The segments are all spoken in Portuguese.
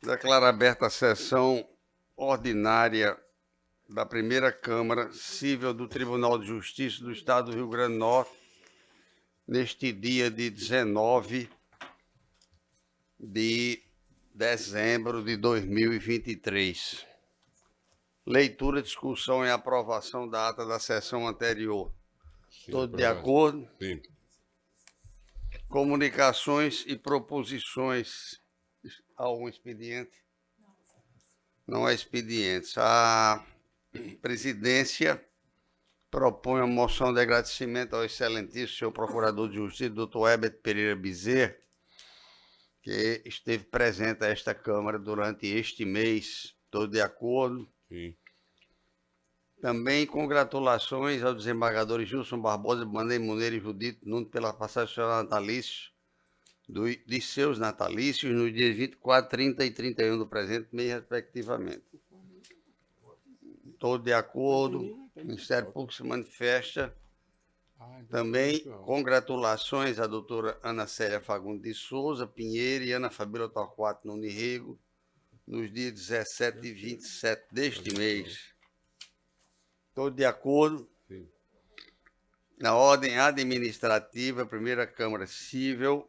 Declaro aberta a sessão ordinária da Primeira Câmara Civil do Tribunal de Justiça do Estado do Rio Grande do Norte, neste dia de 19 de dezembro de 2023. Leitura, discussão e aprovação da ata da sessão anterior. Todos de acordo? Sim. Comunicações e proposições. Há algum expediente? Não há expedientes. A presidência propõe uma moção de agradecimento ao excelentíssimo senhor Procurador de Justiça, doutor Herbert Pereira Bezerra, que esteve presente a esta Câmara durante este mês. Todos de acordo? Sim. Também congratulações aos desembargadores Gilson Barbosa, Bandei Muneiro e Judito Nunes pela passagem natalício de seus natalícios nos dias 24, 30 e 31 do presente mês, respectivamente. Todos de acordo, o Ministério Público se manifesta. Também congratulações à doutora Ana Célia Fagundes de Souza Pinheiro e Ana Fabíola Torquato Nunes Rego, nos dias 17 e 27 deste mês. Todos de acordo? Sim. Na ordem administrativa, Primeira Câmara Civil,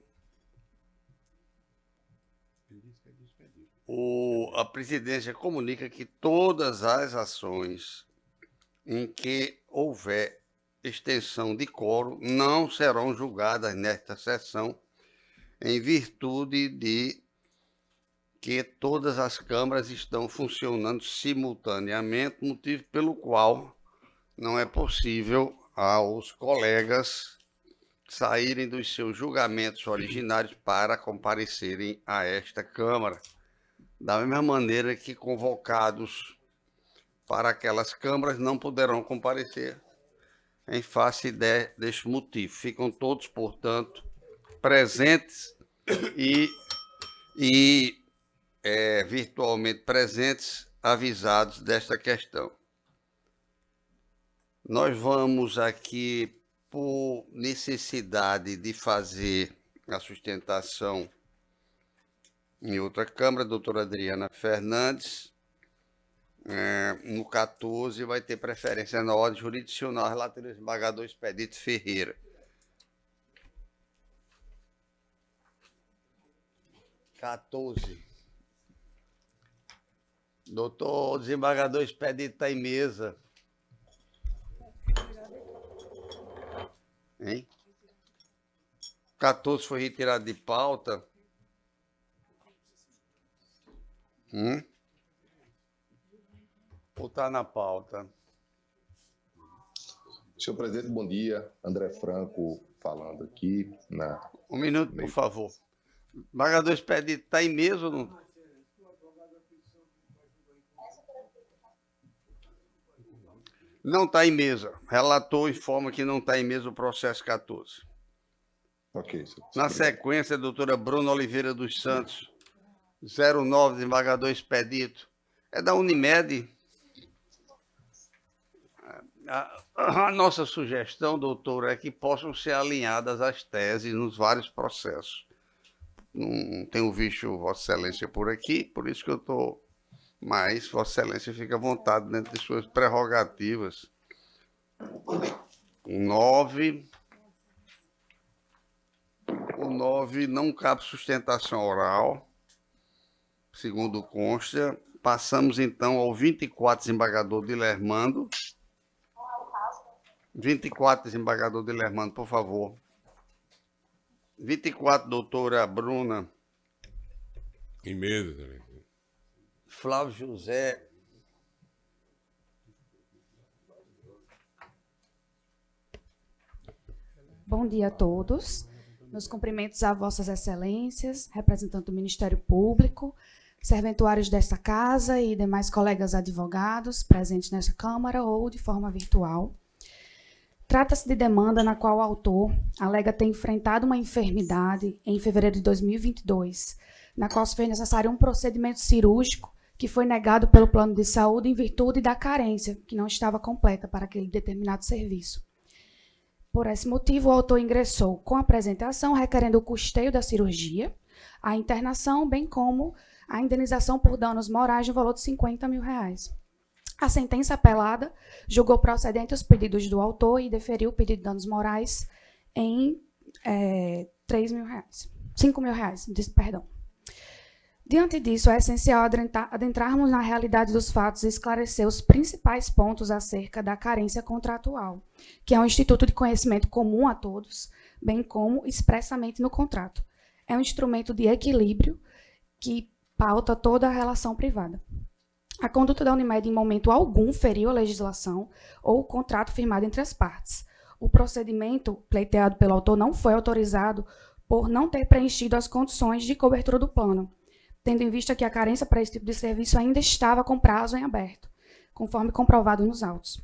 a presidência comunica que todas as ações em que houver extensão de quórum não serão julgadas nesta sessão, em virtude de que todas as câmaras estão funcionando simultaneamente, motivo pelo qual não é possível aos colegas saírem dos seus julgamentos originários para comparecerem a esta Câmara. Da mesma maneira que convocados para aquelas câmaras não poderão comparecer em face deste motivo. Ficam todos, portanto, presentes e virtualmente presentes, avisados desta questão. Nós vamos aqui, por necessidade de fazer a sustentação em outra Câmara, a doutora Adriana Fernandes, no 14, vai ter preferência na ordem jurisdicional relativa ao desembargador Expedito Ferreira. Doutor, o desembargador Expedito está em mesa. Hein? 14 foi retirado de pauta. Ou está na pauta? Senhor presidente, bom dia. André Franco falando aqui. Um minuto, por favor. O desembargador Expedito está em mesa ou não? Não está em mesa. Relator informa que não está em mesa o processo 14. Ok. Na sequência, a doutora Bruna Oliveira dos Santos, 09, desembargador Expedito. É da Unimed. A nossa sugestão, doutora, é que possam ser alinhadas as teses nos vários processos. Não tenho visto Vossa Excelência por aqui, por isso que eu estou... Mas Vossa Excelência fica à vontade dentro de suas prerrogativas. O 9 não cabe sustentação oral, segundo consta. Passamos, então, ao 24, desembargador Dilermando. 24, desembargador Dilermando, por favor. 24, doutora Bruna. Em mesa também. Flávio José. Bom dia a todos. Meus cumprimentos a Vossas Excelências, representante do Ministério Público, serventuários desta casa e demais colegas advogados presentes nesta Câmara ou de forma virtual. Trata-se de demanda na qual o autor alega ter enfrentado uma enfermidade em fevereiro de 2022, na qual se fez necessário um procedimento cirúrgico que foi negado pelo plano de saúde em virtude da carência, que não estava completa para aquele determinado serviço. Por esse motivo, o autor ingressou com a apresentação requerendo o custeio da cirurgia, a internação, bem como a indenização por danos morais no valor de R$50 mil. A sentença apelada julgou procedente os pedidos do autor e deferiu o pedido de danos morais em R$5 mil, perdão. Diante disso, é essencial adentrarmos na realidade dos fatos e esclarecer os principais pontos acerca da carência contratual, que é um instituto de conhecimento comum a todos, bem como expressamente no contrato. É um instrumento de equilíbrio que pauta toda a relação privada. A conduta da Unimed em momento algum feriu a legislação ou o contrato firmado entre as partes. O procedimento pleiteado pelo autor não foi autorizado por não ter preenchido as condições de cobertura do plano, tendo em vista que a carência para esse tipo de serviço ainda estava com prazo em aberto, conforme comprovado nos autos.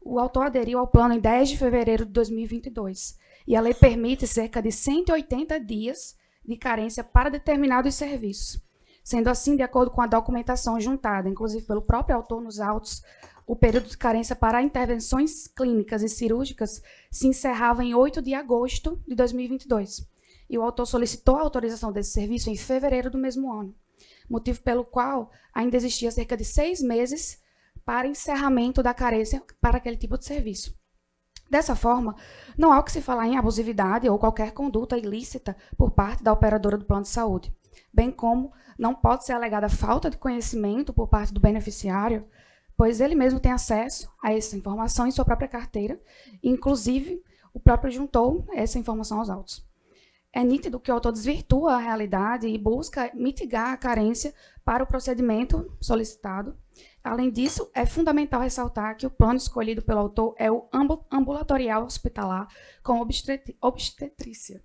O autor aderiu ao plano em 10 de fevereiro de 2022, e a lei permite cerca de 180 dias de carência para determinados serviços. Sendo assim, de acordo com a documentação juntada, inclusive pelo próprio autor nos autos, o período de carência para intervenções clínicas e cirúrgicas se encerrava em 8 de agosto de 2022. E o autor solicitou a autorização desse serviço em fevereiro do mesmo ano, motivo pelo qual ainda existia cerca de 6 meses para encerramento da carência para aquele tipo de serviço. Dessa forma, não há o que se falar em abusividade ou qualquer conduta ilícita por parte da operadora do plano de saúde, bem como não pode ser alegada falta de conhecimento por parte do beneficiário, pois ele mesmo tem acesso a essa informação em sua própria carteira, e, inclusive, o próprio juntou essa informação aos autos. É nítido que o autor desvirtua a realidade e busca mitigar a carência para o procedimento solicitado. Além disso, é fundamental ressaltar que o plano escolhido pelo autor é o ambulatorial hospitalar com obstetrícia.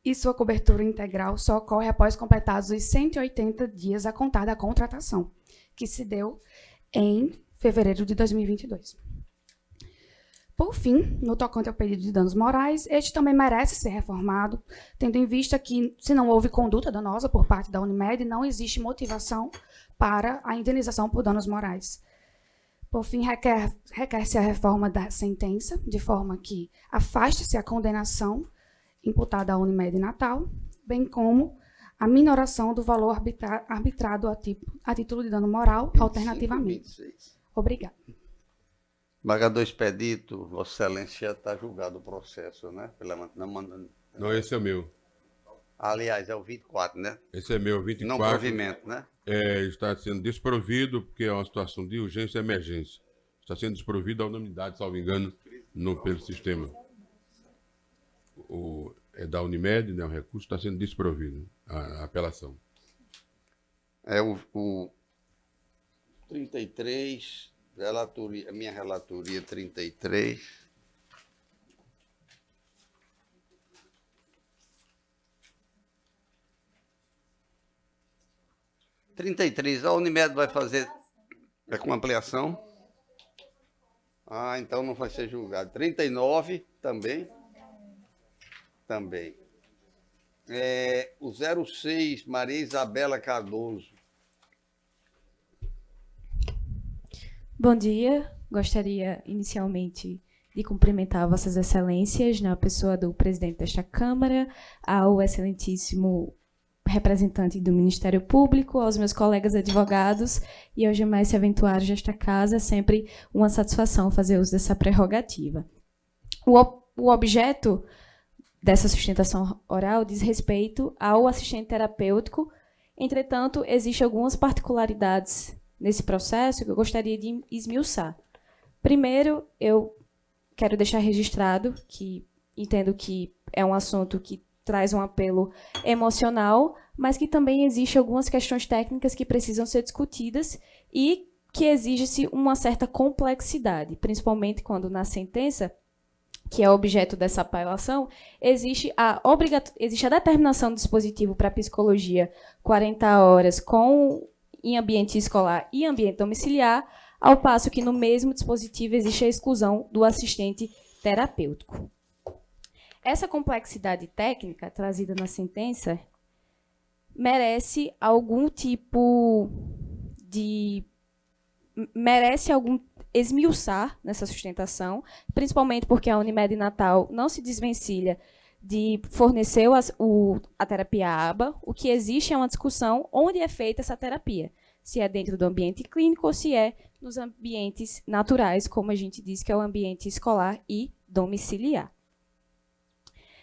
E sua cobertura integral só ocorre após completados os 180 dias a contar da contratação, que se deu em fevereiro de 2022. Por fim, no tocante ao pedido de danos morais, este também merece ser reformado, tendo em vista que, se não houve conduta danosa por parte da Unimed, não existe motivação para a indenização por danos morais. Por fim, requer-se a reforma da sentença, de forma que afaste-se a condenação imputada à Unimed Natal, bem como a minoração do valor arbitrado a título de dano moral, alternativamente. 26. Obrigada. Embargador Expedito, Vossa Excelência está julgado o processo, né? Não, esse é o meu. Aliás, é o 24, né? Esse é meu, 24. Não provimento, né? Está sendo desprovido, porque é uma situação de urgência e emergência. Está sendo desprovido a unanimidade, salvo engano, pelo sistema. É da Unimed, né? O recurso está sendo desprovido, a apelação. É o 33, relatoria, minha relatoria 33. A Unimed vai fazer com ampliação? Ah, então não vai ser julgado. 39 também? Também. O 06, Maria Isabela Cardoso. Bom dia. Gostaria inicialmente de cumprimentar Vossas Excelências na pessoa do presidente desta Câmara, ao excelentíssimo representante do Ministério Público, aos meus colegas advogados e aos demais serventuários desta casa. É sempre uma satisfação fazer uso dessa prerrogativa. O objeto dessa sustentação oral diz respeito ao assistente terapêutico. Entretanto, existem algumas particularidades nesse processo que eu gostaria de esmiuçar. Primeiro, eu quero deixar registrado que entendo que é um assunto que traz um apelo emocional, mas que também existem algumas questões técnicas que precisam ser discutidas e que exige-se uma certa complexidade, principalmente quando na sentença, que é objeto dessa apelação, existe a determinação do dispositivo para psicologia 40 horas em ambiente escolar e ambiente domiciliar, ao passo que no mesmo dispositivo existe a exclusão do assistente terapêutico. Essa complexidade técnica trazida na sentença merece algum esmiuçar nessa sustentação, principalmente porque a Unimed Natal não se desvencilha de fornecer a terapia ABA. O que existe é uma discussão onde é feita essa terapia. Se é dentro do ambiente clínico ou se é nos ambientes naturais, como a gente diz que é o ambiente escolar e domiciliar.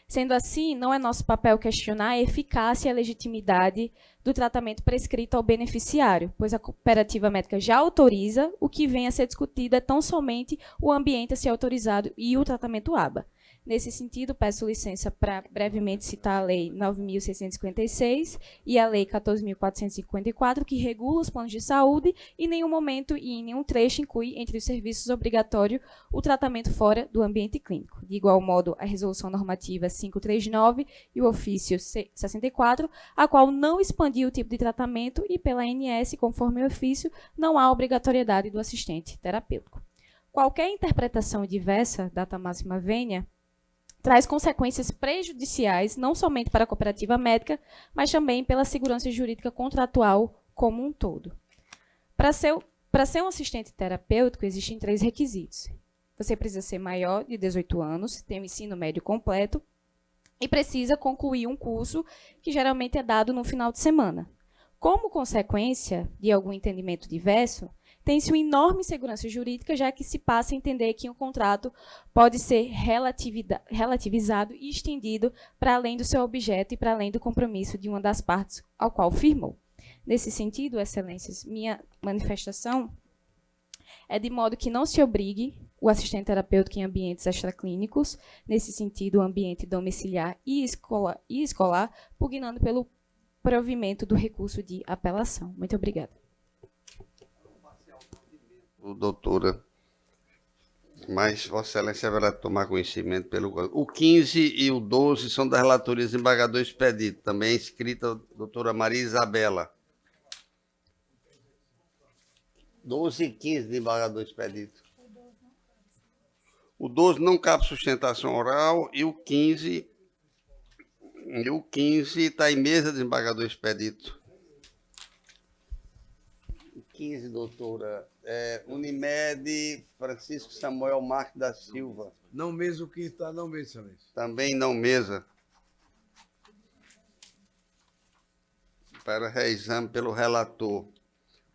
Sendo assim, não é nosso papel questionar a eficácia e a legitimidade do tratamento prescrito ao beneficiário, pois a cooperativa médica já autoriza, o que vem a ser discutido é tão somente o ambiente a ser autorizado e o tratamento ABA. Nesse sentido, peço licença para brevemente citar a Lei 9.656 e a Lei 14.454, que regula os planos de saúde e em nenhum momento e em nenhum trecho inclui entre os serviços obrigatórios o tratamento fora do ambiente clínico. De igual modo, a Resolução Normativa 539 e o Ofício 64, a qual não expandiu o tipo de tratamento e pela ANS, conforme o ofício, não há obrigatoriedade do assistente terapêutico. Qualquer interpretação diversa, data máxima vênia, traz consequências prejudiciais não somente para a cooperativa médica, mas também pela segurança jurídica contratual como um todo. Para ser um assistente terapêutico, existem 3 requisitos. Você precisa ser maior de 18 anos, ter um ensino médio completo e precisa concluir um curso que geralmente é dado no final de semana. Como consequência de algum entendimento diverso, tem-se uma enorme insegurança jurídica, já que se passa a entender que um contrato pode ser relativizado e estendido para além do seu objeto e para além do compromisso de uma das partes ao qual firmou. Nesse sentido, excelências, minha manifestação é de modo que não se obrigue o assistente terapêutico em ambientes extraclínicos, nesse sentido, o ambiente domiciliar e escolar, pugnando pelo provimento do recurso de apelação. Muito obrigada. Doutora, mas Vossa Excelência haverá de tomar conhecimento pelo... O 15 e o 12 são das relatorias do embargador expedito, também escrita doutora Maria Isabela. 12 e 15 de embargador expedito. O 12 não cabe sustentação oral e o 15 está em mesa de embargador expedito. 15, doutora. Unimed, Francisco Samuel Marques da Silva. Não mesa o que está, não mesa, excelência. Também não mesa. Para reexame pelo relator.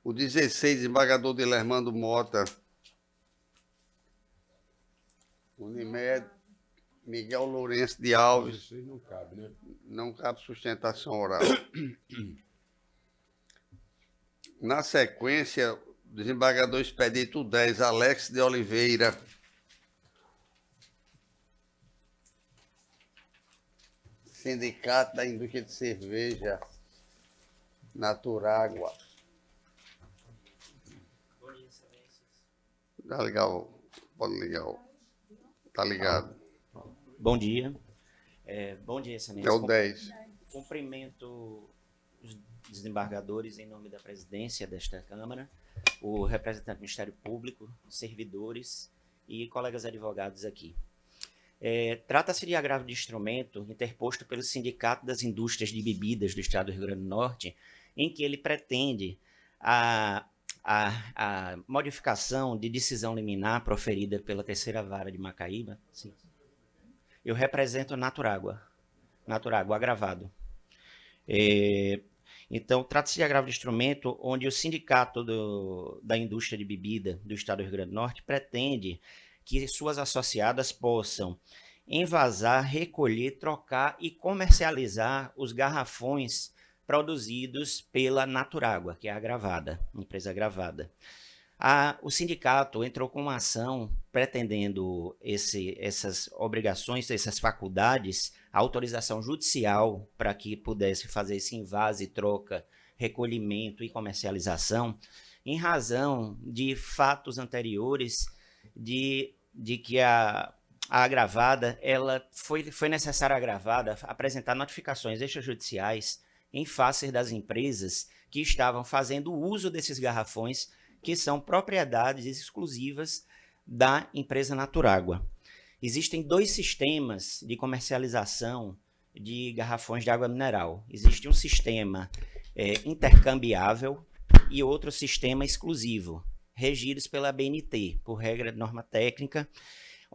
O 16, desembargador Dilermando Mota. Unimed, Miguel Lourenço de Alves. Não cabe, né? Não cabe sustentação oral. Na sequência, desembargador expedito 10, Alex de Oliveira. Sindicato da Indústria de Cerveja, Naturágua. Tá legal, pode ligar. Tá ligado. Bom dia. Bom dia, excelência. É o 10. Cumprimento os desembargadores em nome da presidência desta Câmara, o representante do Ministério Público, servidores e colegas advogados aqui. Trata-se de agravo de instrumento interposto pelo Sindicato das Indústrias de Bebidas do Estado do Rio Grande do Norte, em que ele pretende a modificação de decisão liminar proferida pela Terceira Vara de Macaíba. Sim. Eu represento Naturágua agravado. Então, trata-se de agravo de instrumento onde o Sindicato da Indústria de Bebida do Estado do Rio Grande do Norte pretende que suas associadas possam envasar, recolher, trocar e comercializar os garrafões produzidos pela Naturágua, que é a empresa agravada. O sindicato entrou com uma ação pretendendo essas obrigações, essas faculdades, a autorização judicial para que pudesse fazer esse invase, troca, recolhimento e comercialização, em razão de fatos anteriores de que a agravada, foi necessário a agravada apresentar notificações extrajudiciais em face das empresas que estavam fazendo uso desses garrafões, que são propriedades exclusivas da empresa Naturágua. Existem 2 sistemas de comercialização de garrafões de água mineral. Existe um sistema intercambiável e outro sistema exclusivo, regidos pela ABNT, por regra de norma técnica,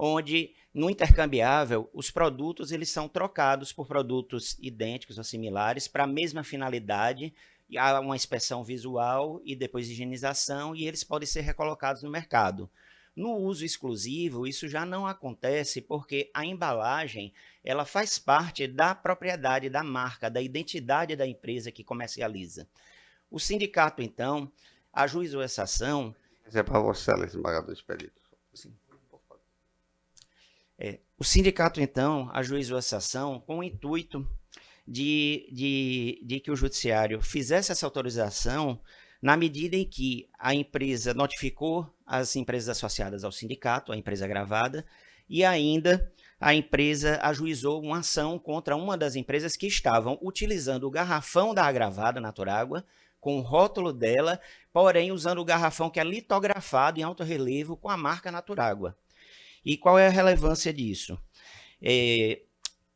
onde no intercambiável os produtos eles são trocados por produtos idênticos ou similares para a mesma finalidade, e há uma inspeção visual e depois higienização, e eles podem ser recolocados no mercado. No uso exclusivo, isso já não acontece porque a embalagem ela faz parte da propriedade da marca, da identidade da empresa que comercializa. O sindicato, então, ajuizou essa ação. Isso é para você, desembargador Expedito. Sim. O sindicato, então, ajuizou essa ação com o intuito de que o judiciário fizesse essa autorização na medida em que a empresa notificou as empresas associadas ao sindicato, a empresa gravada, e ainda a empresa ajuizou uma ação contra uma das empresas que estavam utilizando o garrafão da agravada Naturágua, com o rótulo dela, porém usando o garrafão que é litografado em alto relevo com a marca Naturágua. E qual é a relevância disso?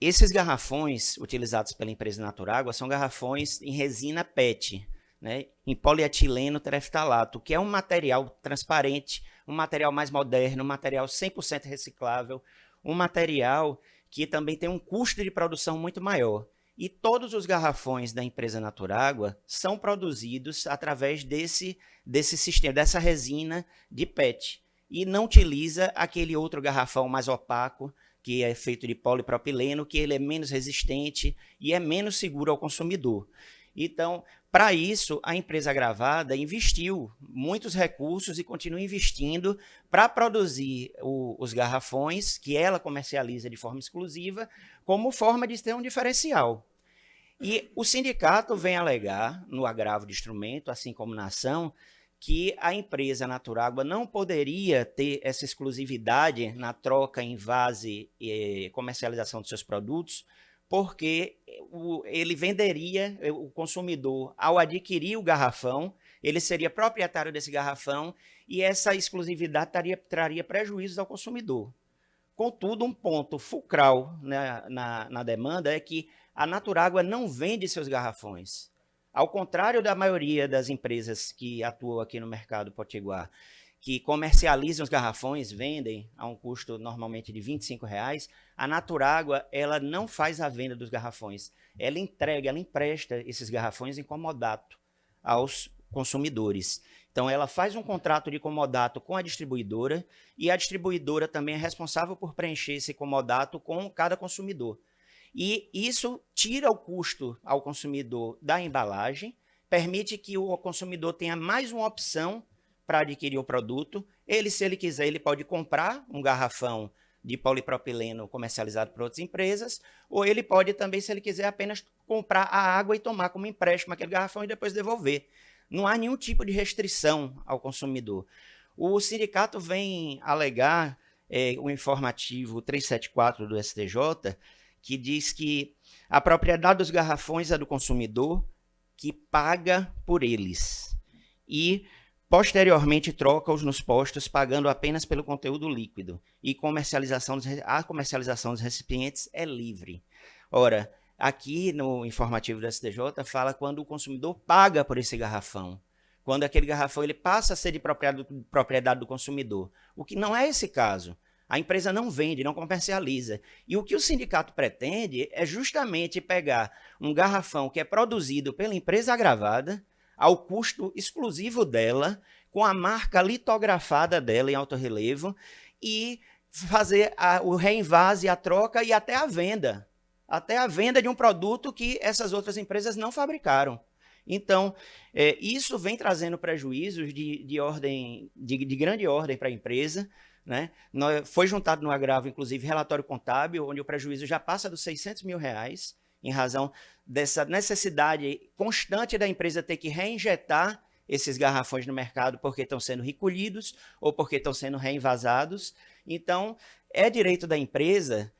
Esses garrafões utilizados pela empresa Naturágua são garrafões em resina PET, né, em polietileno tereftalato, que é um material transparente, um material mais moderno, um material 100% reciclável, um material que também tem um custo de produção muito maior. E todos os garrafões da empresa Naturágua são produzidos através desse sistema, dessa resina de PET, e não utiliza aquele outro garrafão mais opaco, que é feito de polipropileno, que ele é menos resistente e é menos seguro ao consumidor. Então, para isso, a empresa gravada investiu muitos recursos e continua investindo para produzir os garrafões que ela comercializa de forma exclusiva, como forma de ter um diferencial. E o sindicato vem alegar, no agravo de instrumento, assim como na ação, que a empresa Naturágua não poderia ter essa exclusividade na troca, envase e comercialização dos seus produtos, porque ele venderia, o consumidor, ao adquirir o garrafão, ele seria proprietário desse garrafão e essa exclusividade traria prejuízos ao consumidor. Contudo, um ponto fulcral na demanda é que a Naturágua não vende seus garrafões. Ao contrário da maioria das empresas que atuam aqui no mercado potiguar, que comercializam os garrafões, vendem a um custo normalmente de R$ 25,00, a Naturágua ela não faz a venda dos garrafões. Ela empresta esses garrafões em comodato aos consumidores. Então, ela faz um contrato de comodato com a distribuidora e a distribuidora também é responsável por preencher esse comodato com cada consumidor. E isso tira o custo ao consumidor da embalagem, permite que o consumidor tenha mais uma opção para adquirir o produto. Se ele quiser, ele pode comprar um garrafão de polipropileno comercializado por outras empresas, ou ele pode também, se ele quiser, apenas comprar a água e tomar como empréstimo aquele garrafão e depois devolver. Não há nenhum tipo de restrição ao consumidor. O sindicato vem alegar o informativo 374 do STJ, que diz que a propriedade dos garrafões é do consumidor, que paga por eles e posteriormente troca-os nos postos, pagando apenas pelo conteúdo líquido, e a comercialização dos recipientes é livre. Ora, aqui no informativo do STJ fala quando o consumidor paga por esse garrafão, quando aquele garrafão ele passa a ser de propriedade do consumidor, o que não é esse caso. A empresa não vende, não comercializa. E o que o sindicato pretende é justamente pegar um garrafão que é produzido pela empresa agravada, ao custo exclusivo dela, com a marca litografada dela em alto relevo, e fazer o reenvase, a troca e até a venda. Até a venda de um produto que essas outras empresas não fabricaram. Então, isso vem trazendo prejuízos de grande ordem para a empresa, né? Foi juntado no agravo, inclusive, relatório contábil, onde o prejuízo já passa dos R$600 mil, em razão dessa necessidade constante da empresa ter que reinjetar esses garrafões no mercado porque estão sendo recolhidos ou porque estão sendo reenvasados. Então, é direito da empresa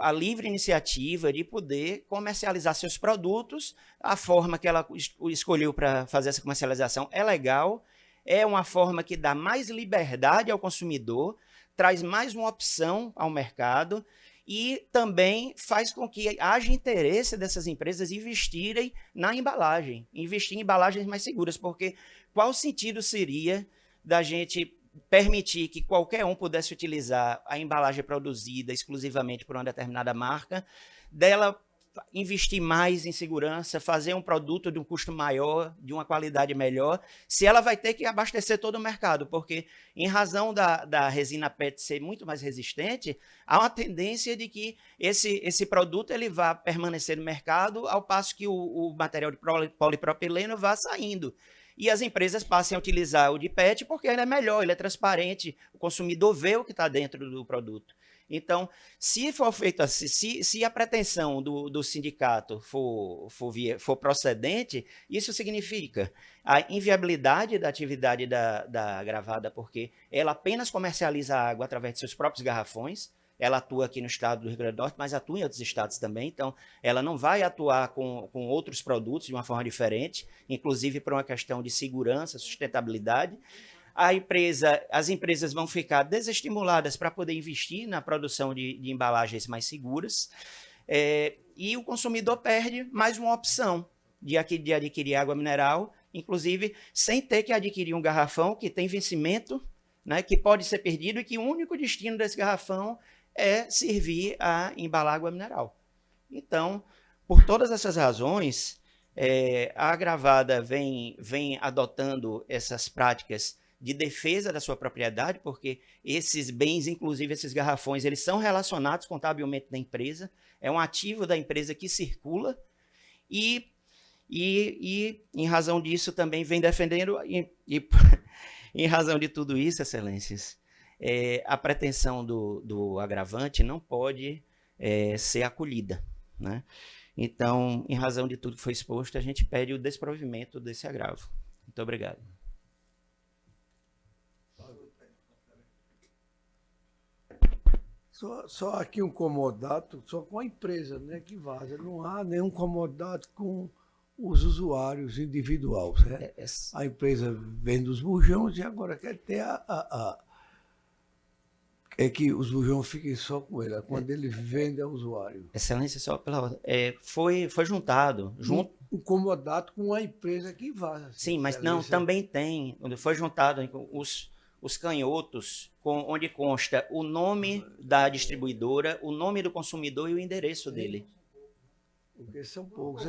a livre iniciativa de poder comercializar seus produtos. A forma que ela escolheu para fazer essa comercialização é legal, é uma forma que dá mais liberdade ao consumidor, traz mais uma opção ao mercado e também faz com que haja interesse dessas empresas investirem na embalagem, investir em embalagens mais seguras, porque qual sentido seria da gente permitir que qualquer um pudesse utilizar a embalagem produzida exclusivamente por uma determinada marca, dela investir mais em segurança, fazer um produto de um custo maior, de uma qualidade melhor, se ela vai ter que abastecer todo o mercado, porque em razão da resina PET ser muito mais resistente, há uma tendência de que esse produto ele vá permanecer no mercado, ao passo que o material de polipropileno vá saindo. E as empresas passem a utilizar o de PET porque ele é melhor, ele é transparente, o consumidor vê o que está dentro do produto. Então, se for feito assim, se a pretensão do sindicato for procedente, isso significa a inviabilidade da atividade da gravada, porque ela apenas comercializa a água através de seus próprios garrafões. Ela atua aqui no estado do Rio Grande do Norte, mas atua em outros estados também. Então, ela não vai atuar com outros produtos de uma forma diferente, inclusive por uma questão de segurança, sustentabilidade. As empresas vão ficar desestimuladas para poder investir na produção de embalagens mais seguras, e o consumidor perde mais uma opção de adquirir água mineral, inclusive sem ter que adquirir um garrafão que tem vencimento, né, que pode ser perdido e que o único destino desse garrafão é servir a embalar água mineral. Então, por todas essas razões, a Gravada vem adotando essas práticas de defesa da sua propriedade, porque esses bens, inclusive esses garrafões, eles são relacionados contabilmente da empresa, é um ativo da empresa que circula, e em razão disso também vem defendendo, em razão de tudo isso, excelências, a pretensão do agravante não pode ser acolhida, né? Então, em razão de tudo que foi exposto, a gente pede o desprovimento desse agravo. Muito obrigado. Só aqui um comodato, só com a empresa, né, que vaza. Não há nenhum comodato com os usuários individuais. Né? A empresa vende os bujões e agora quer ter é que os bujões fiquem só com ele, quando ele vende ao usuário. Excelência, só pela ordem. Foi juntado. Um comodato com a empresa que vaza. Sim, mas não, também tem. Foi juntado os canhotos, onde consta o nome da distribuidora, o nome do consumidor e o endereço dele. Porque são poucos.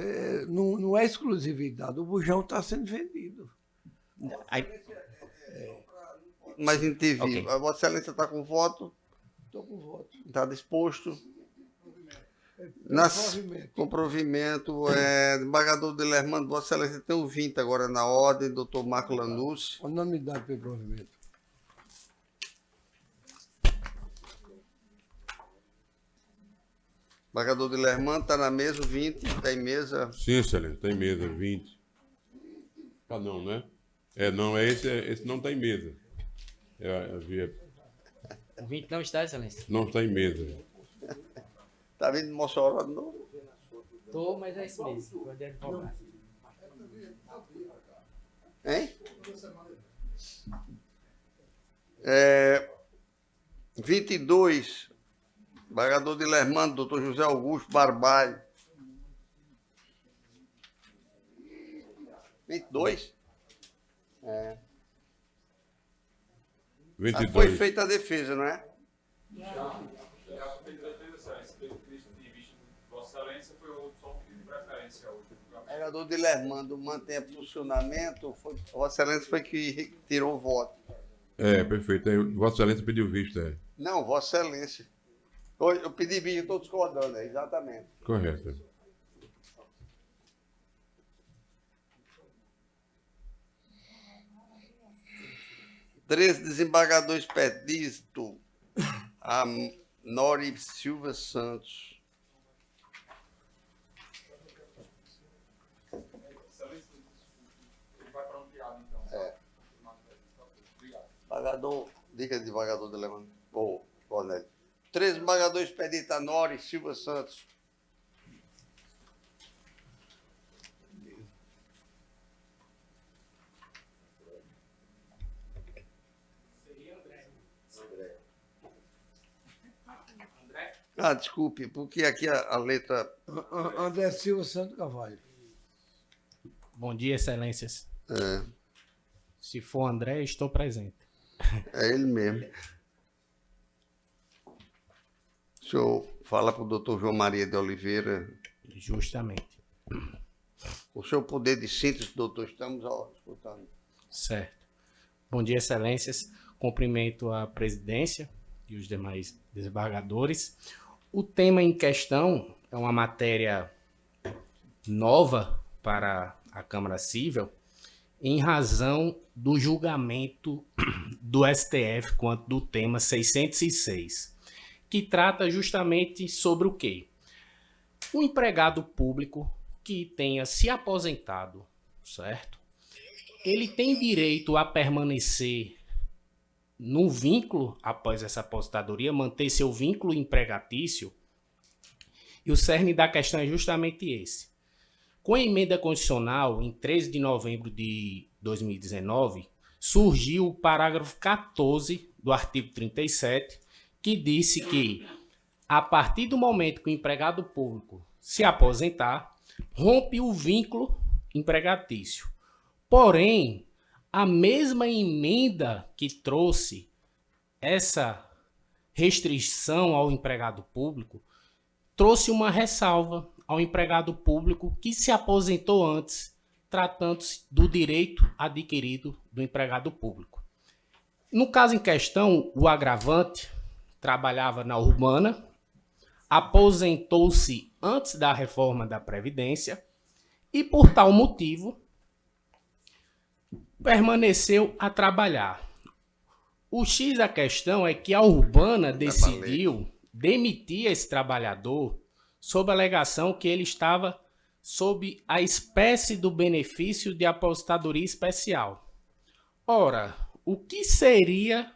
Não é exclusividade. O bujão está sendo vendido. Mas em TV, Ok. a Vossa Excelência está com voto? Estou com voto. Está disposto? Provimento. Com provimento, desembargador de Lermando, Vossa Excelência tem um 20 agora na ordem, doutor Marco Lanús. Unanimidade pelo provimento. Desembargador de Lermando está na mesa, o 20, está em mesa. Sim, excelente, tem mesa, 20. Ah, não, né? Não, esse não está em mesa. O 20 não está, excelência. Não está em mesa. Está vindo de Mossoró de novo? Estou, mas é isso mesmo. Vou advogar. Hein? 22, desembargador de Lermando, doutor José Augusto Barbalho. 22? 22. Foi feita a defesa, não é? Já fez a defesa, excelência. Pelo Cristo de vista de Vossa Excelência, foi só um pedido de preferência hoje. Desembargador de Lermando mantém funcionamento. Vossa Excelência foi que tirou o voto. Perfeito. Vossa Excelência pediu vista. Não, Vossa Excelência. Eu pedi vídeo, estou discordando, exatamente. Correto. Três desembargador expedito a Nori Silva Santos. Desembargador, dica de desembargador de Lermando. Cornélio. Três desembargador expedito a Nori Silva Santos. Desculpe, porque aqui a letra... André Silva Santo Carvalho. Bom dia, excelências. Se for André, estou presente. É ele mesmo. O senhor fala para o doutor João Maria de Oliveira. Justamente. O seu poder de síntese, doutor, estamos escutando. Certo. Bom dia, excelências. Cumprimento a presidência e os demais desembargadores. O tema em questão é uma matéria nova para a Câmara Civil, em razão do julgamento do STF quanto do tema 606, que trata justamente sobre o quê? O empregado público que tenha se aposentado, certo? Ele tem direito a permanecer no vínculo após essa aposentadoria, manter seu vínculo empregatício, e o cerne da questão é justamente esse. Com a emenda constitucional, em 13 de novembro de 2019, surgiu o parágrafo 14 do artigo 37, que disse que, a partir do momento que o empregado público se aposentar, rompe o vínculo empregatício. Porém, a mesma emenda que trouxe essa restrição ao empregado público trouxe uma ressalva ao empregado público que se aposentou antes, tratando-se do direito adquirido do empregado público. No caso em questão, o agravante trabalhava na Urbana, aposentou-se antes da reforma da Previdência e, por tal motivo, permaneceu a trabalhar. O X da questão é que a Urbana decidiu demitir esse trabalhador sob a alegação que ele estava sob a espécie do benefício de aposentadoria especial. Ora, o que seria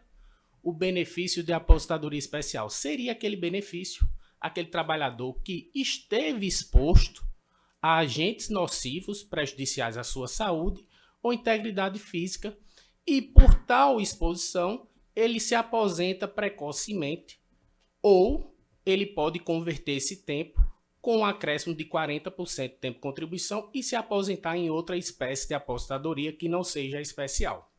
o benefício de aposentadoria especial? Seria aquele benefício, aquele trabalhador que esteve exposto a agentes nocivos prejudiciais à sua saúde ou integridade física e, por tal exposição, ele se aposenta precocemente ou ele pode converter esse tempo com um acréscimo de 40% de tempo de contribuição e se aposentar em outra espécie de aposentadoria que não seja especial.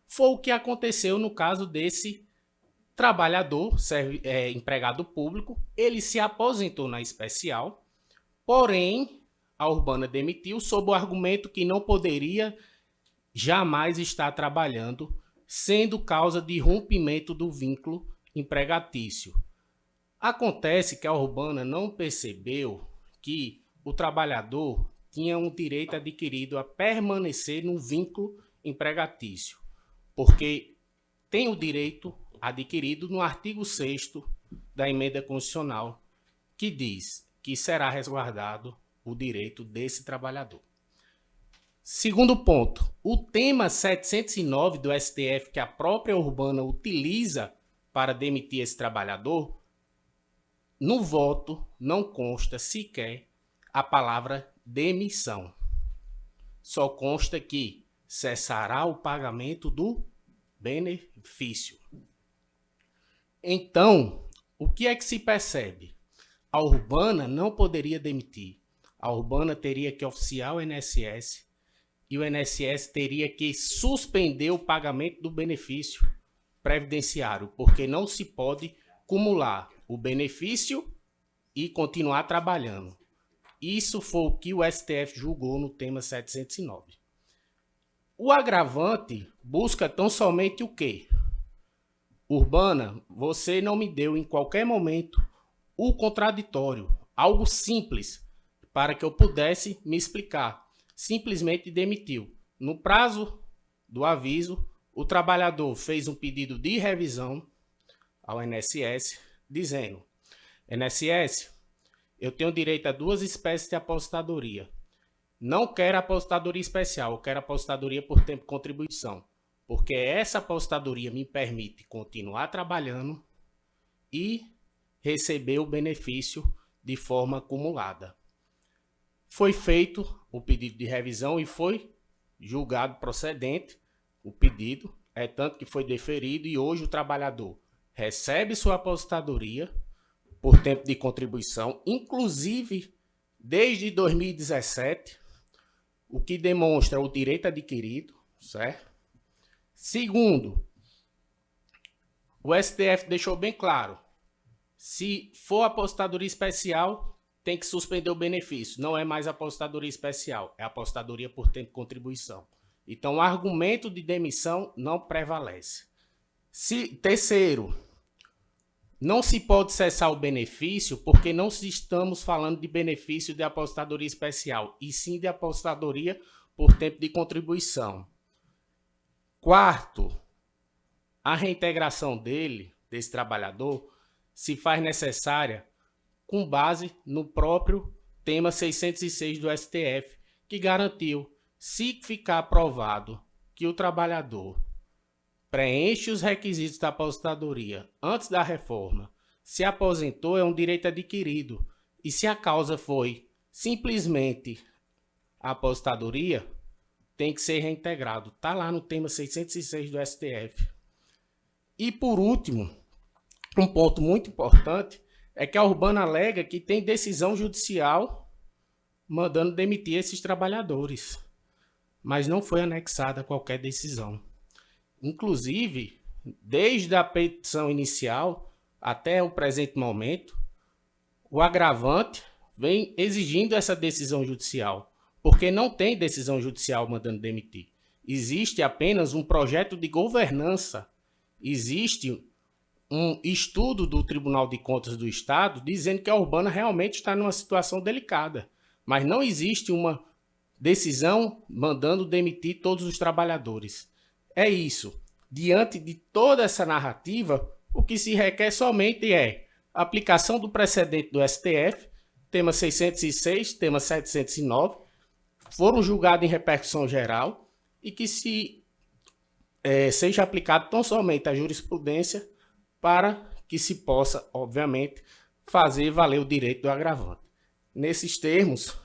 Foi o que aconteceu no caso desse trabalhador, empregado público. Ele se aposentou na especial, porém a Urbana demitiu sob o argumento que não poderia jamais estar trabalhando, sendo causa de rompimento do vínculo empregatício. Acontece que a Urbana não percebeu que o trabalhador tinha um direito adquirido a permanecer no vínculo empregatício, porque tem o direito adquirido no artigo 6º da emenda constitucional, que diz que será resguardado o direito desse trabalhador. Segundo ponto, o tema 709 do STF, que a própria Urbana utiliza para demitir esse trabalhador, no voto não consta sequer a palavra demissão. Só consta que cessará o pagamento do benefício. Então, o que é que se percebe? A Urbana não poderia demitir. A Urbana teria que oficiar o INSS e o INSS teria que suspender o pagamento do benefício previdenciário, porque não se pode acumular o benefício e continuar trabalhando. Isso foi o que o STF julgou no tema 709. O agravante busca tão somente o quê? Urbana, você não me deu em qualquer momento o contraditório, algo simples, para que eu pudesse me explicar. Simplesmente demitiu. No prazo do aviso, o trabalhador fez um pedido de revisão ao INSS, dizendo: INSS, eu tenho direito a 2 espécies de aposentadoria. Não quero aposentadoria especial, eu quero aposentadoria por tempo de contribuição, porque essa aposentadoria me permite continuar trabalhando e receber o benefício de forma acumulada. Foi feito o pedido de revisão e foi julgado procedente o pedido, tanto que foi deferido e hoje o trabalhador recebe sua aposentadoria por tempo de contribuição, inclusive desde 2017, o que demonstra o direito adquirido, certo? Segundo, o STF deixou bem claro, se for apostadoria especial, tem que suspender o benefício. Não é mais apostadoria especial, é apostadoria por tempo de contribuição. Então, o argumento de demissão não prevalece. Terceiro, não se pode cessar o benefício porque não estamos falando de benefício de apostadoria especial, e sim de apostadoria por tempo de contribuição. Quarto, a reintegração desse trabalhador, se faz necessária com base no próprio tema 606 do STF, que garantiu, se ficar aprovado que o trabalhador preenche os requisitos da aposentadoria antes da reforma, se aposentou, é um direito adquirido. E se a causa foi simplesmente a aposentadoria, tem que ser reintegrado. Está lá no tema 606 do STF. E por último, um ponto muito importante é que a Urbana alega que tem decisão judicial mandando demitir esses trabalhadores, mas não foi anexada qualquer decisão. Inclusive, desde a petição inicial até o presente momento, o agravante vem exigindo essa decisão judicial, porque não tem decisão judicial mandando demitir. Existe apenas um projeto de governança, existe um estudo do Tribunal de Contas do Estado dizendo que a Urbana realmente está numa situação delicada, mas não existe uma decisão mandando demitir todos os trabalhadores. É isso. Diante de toda essa narrativa, o que se requer somente é a aplicação do precedente do STF, tema 606, tema 709, foram julgados em repercussão geral e que seja aplicado tão somente a jurisprudência para que se possa, obviamente, fazer valer o direito do agravante. Nesses termos,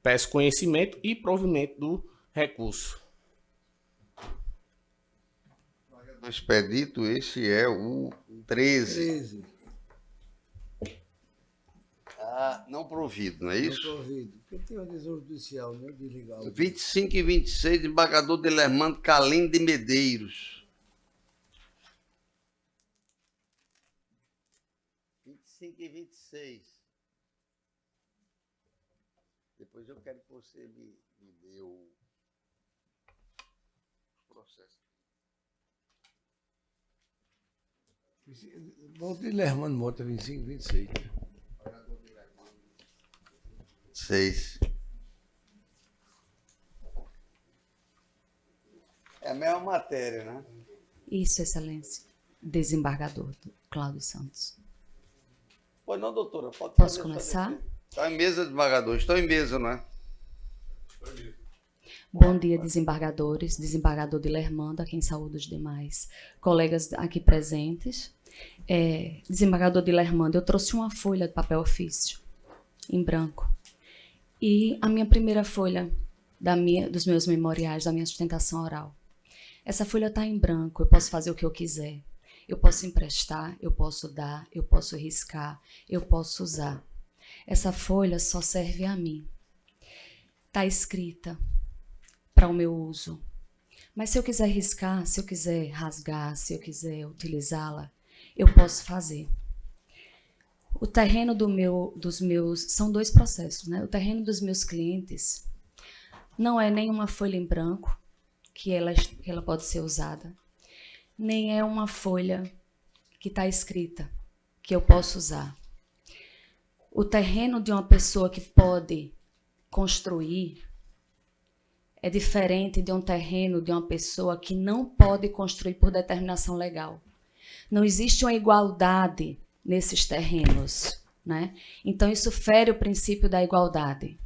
peço conhecimento e provimento do recurso. Do expedito, esse é o 13. Não provido, não é isso? Não provido. Porque tem uma decisão judicial, né? De ligar 25 e 26, desembargador Delermando Calim de Medeiros. 25 e 26. Depois eu quero que você me dê o processo. Volta de Lermando Mota, 25 e 26. 6. É a mesma matéria, né? Isso, Excelência. Desembargador Cláudio Santos. Pois não, doutora. Posso começar? Está em mesa, desembargador. Estou em mesa, não é? Bom dia, desembargadores. Desembargador de Lermando, a quem saúdo os demais colegas aqui presentes. Desembargador de Lermando, eu trouxe uma folha de papel ofício, em branco. E a minha primeira folha dos meus memoriais, da minha sustentação oral. Essa folha está em branco, eu posso fazer o que eu quiser. Eu posso emprestar, eu posso dar, eu posso riscar, eu posso usar. Essa folha só serve a mim. Está escrita para o meu uso. Mas se eu quiser riscar, se eu quiser rasgar, se eu quiser utilizá-la, eu posso fazer. O terreno dos meus... São dois processos, né? O terreno dos meus clientes não é nenhuma folha em branco, que ela pode ser usada, nem é uma folha que está escrita, que eu posso usar. O terreno de uma pessoa que pode construir é diferente de um terreno de uma pessoa que não pode construir por determinação legal. Não existe uma igualdade nesses terrenos, né? Então, isso fere o princípio da igualdade.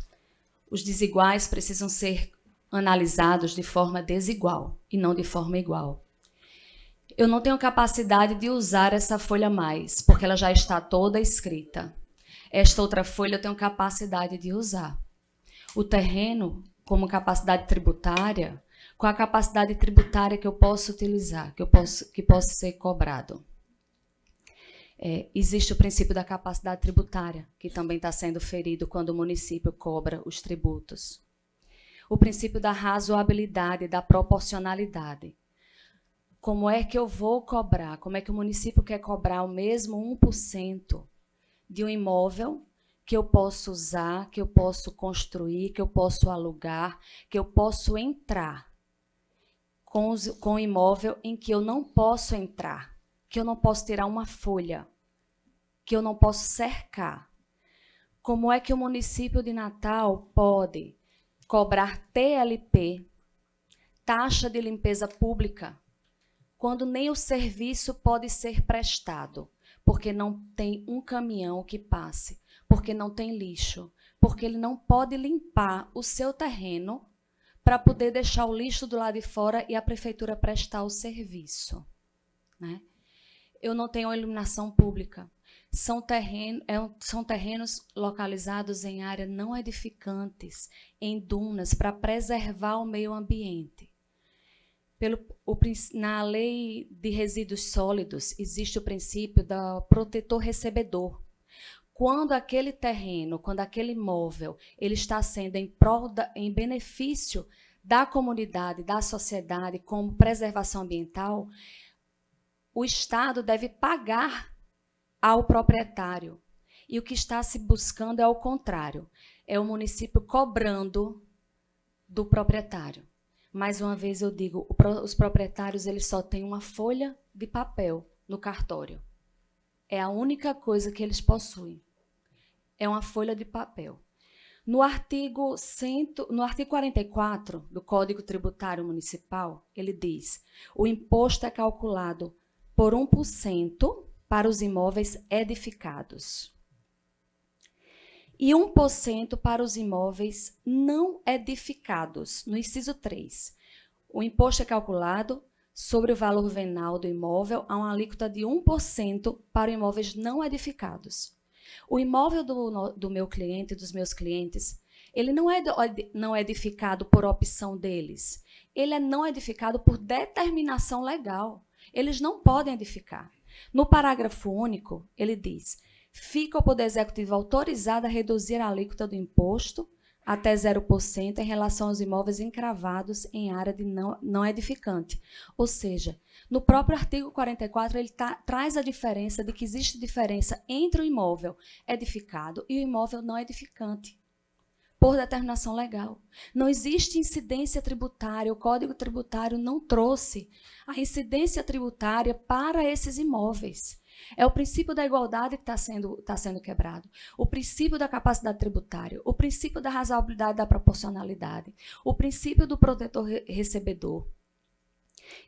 Os desiguais precisam ser analisados de forma desigual e não de forma igual. Eu não tenho capacidade de usar essa folha mais, porque ela já está toda escrita. Esta outra folha eu tenho capacidade de usar. O terreno, como capacidade tributária, qual a capacidade tributária que eu posso utilizar, que possa ser cobrado? Existe o princípio da capacidade tributária, que também está sendo ferido quando o município cobra os tributos. O princípio da razoabilidade, da proporcionalidade. Como é que eu vou cobrar? Como é que o município quer cobrar o mesmo 1% de um imóvel que eu posso usar, que eu posso construir, que eu posso alugar, que eu posso entrar com o imóvel em que eu não posso entrar, que eu não posso tirar uma folha, que eu não posso cercar? Como é que o município de Natal pode cobrar TLP, taxa de limpeza pública, quando nem o serviço pode ser prestado, porque não tem um caminhão que passe, porque não tem lixo, porque ele não pode limpar o seu terreno para poder deixar o lixo do lado de fora e a prefeitura prestar o serviço, né? Eu não tenho iluminação pública. São terrenos localizados em áreas não edificantes, em dunas, para preservar o meio ambiente. Na lei de resíduos sólidos, existe o princípio do protetor-recebedor. Quando aquele terreno, quando aquele imóvel, ele está sendo em benefício da comunidade, da sociedade, como preservação ambiental, o Estado deve pagar ao proprietário. E o que está se buscando é o contrário, é o município cobrando do proprietário. Mais uma vez eu digo, os proprietários eles só têm uma folha de papel no cartório. É a única coisa que eles possuem. É uma folha de papel. No artigo 44 do Código Tributário Municipal, ele diz: o imposto é calculado por 1% para os imóveis edificados e 1% para os imóveis não edificados. No inciso 3, o imposto é calculado sobre o valor venal do imóvel a uma alíquota de 1% para imóveis não edificados. O imóvel do meu cliente, dos meus clientes, ele não é edificado por opção deles. Ele é não edificado por determinação legal. Eles não podem edificar. No parágrafo único, ele diz: fica o Poder Executivo autorizado a reduzir a alíquota do imposto até 0% em relação aos imóveis encravados em área de não edificante. Ou seja, no próprio artigo 44, ele traz a diferença de que existe diferença entre o imóvel edificado e o imóvel não edificante, por determinação legal. Não existe incidência tributária, o Código Tributário não trouxe a incidência tributária para esses imóveis. É o princípio da igualdade que está sendo quebrado, o princípio da capacidade tributária, o princípio da razoabilidade da proporcionalidade, o princípio do protetor recebedor.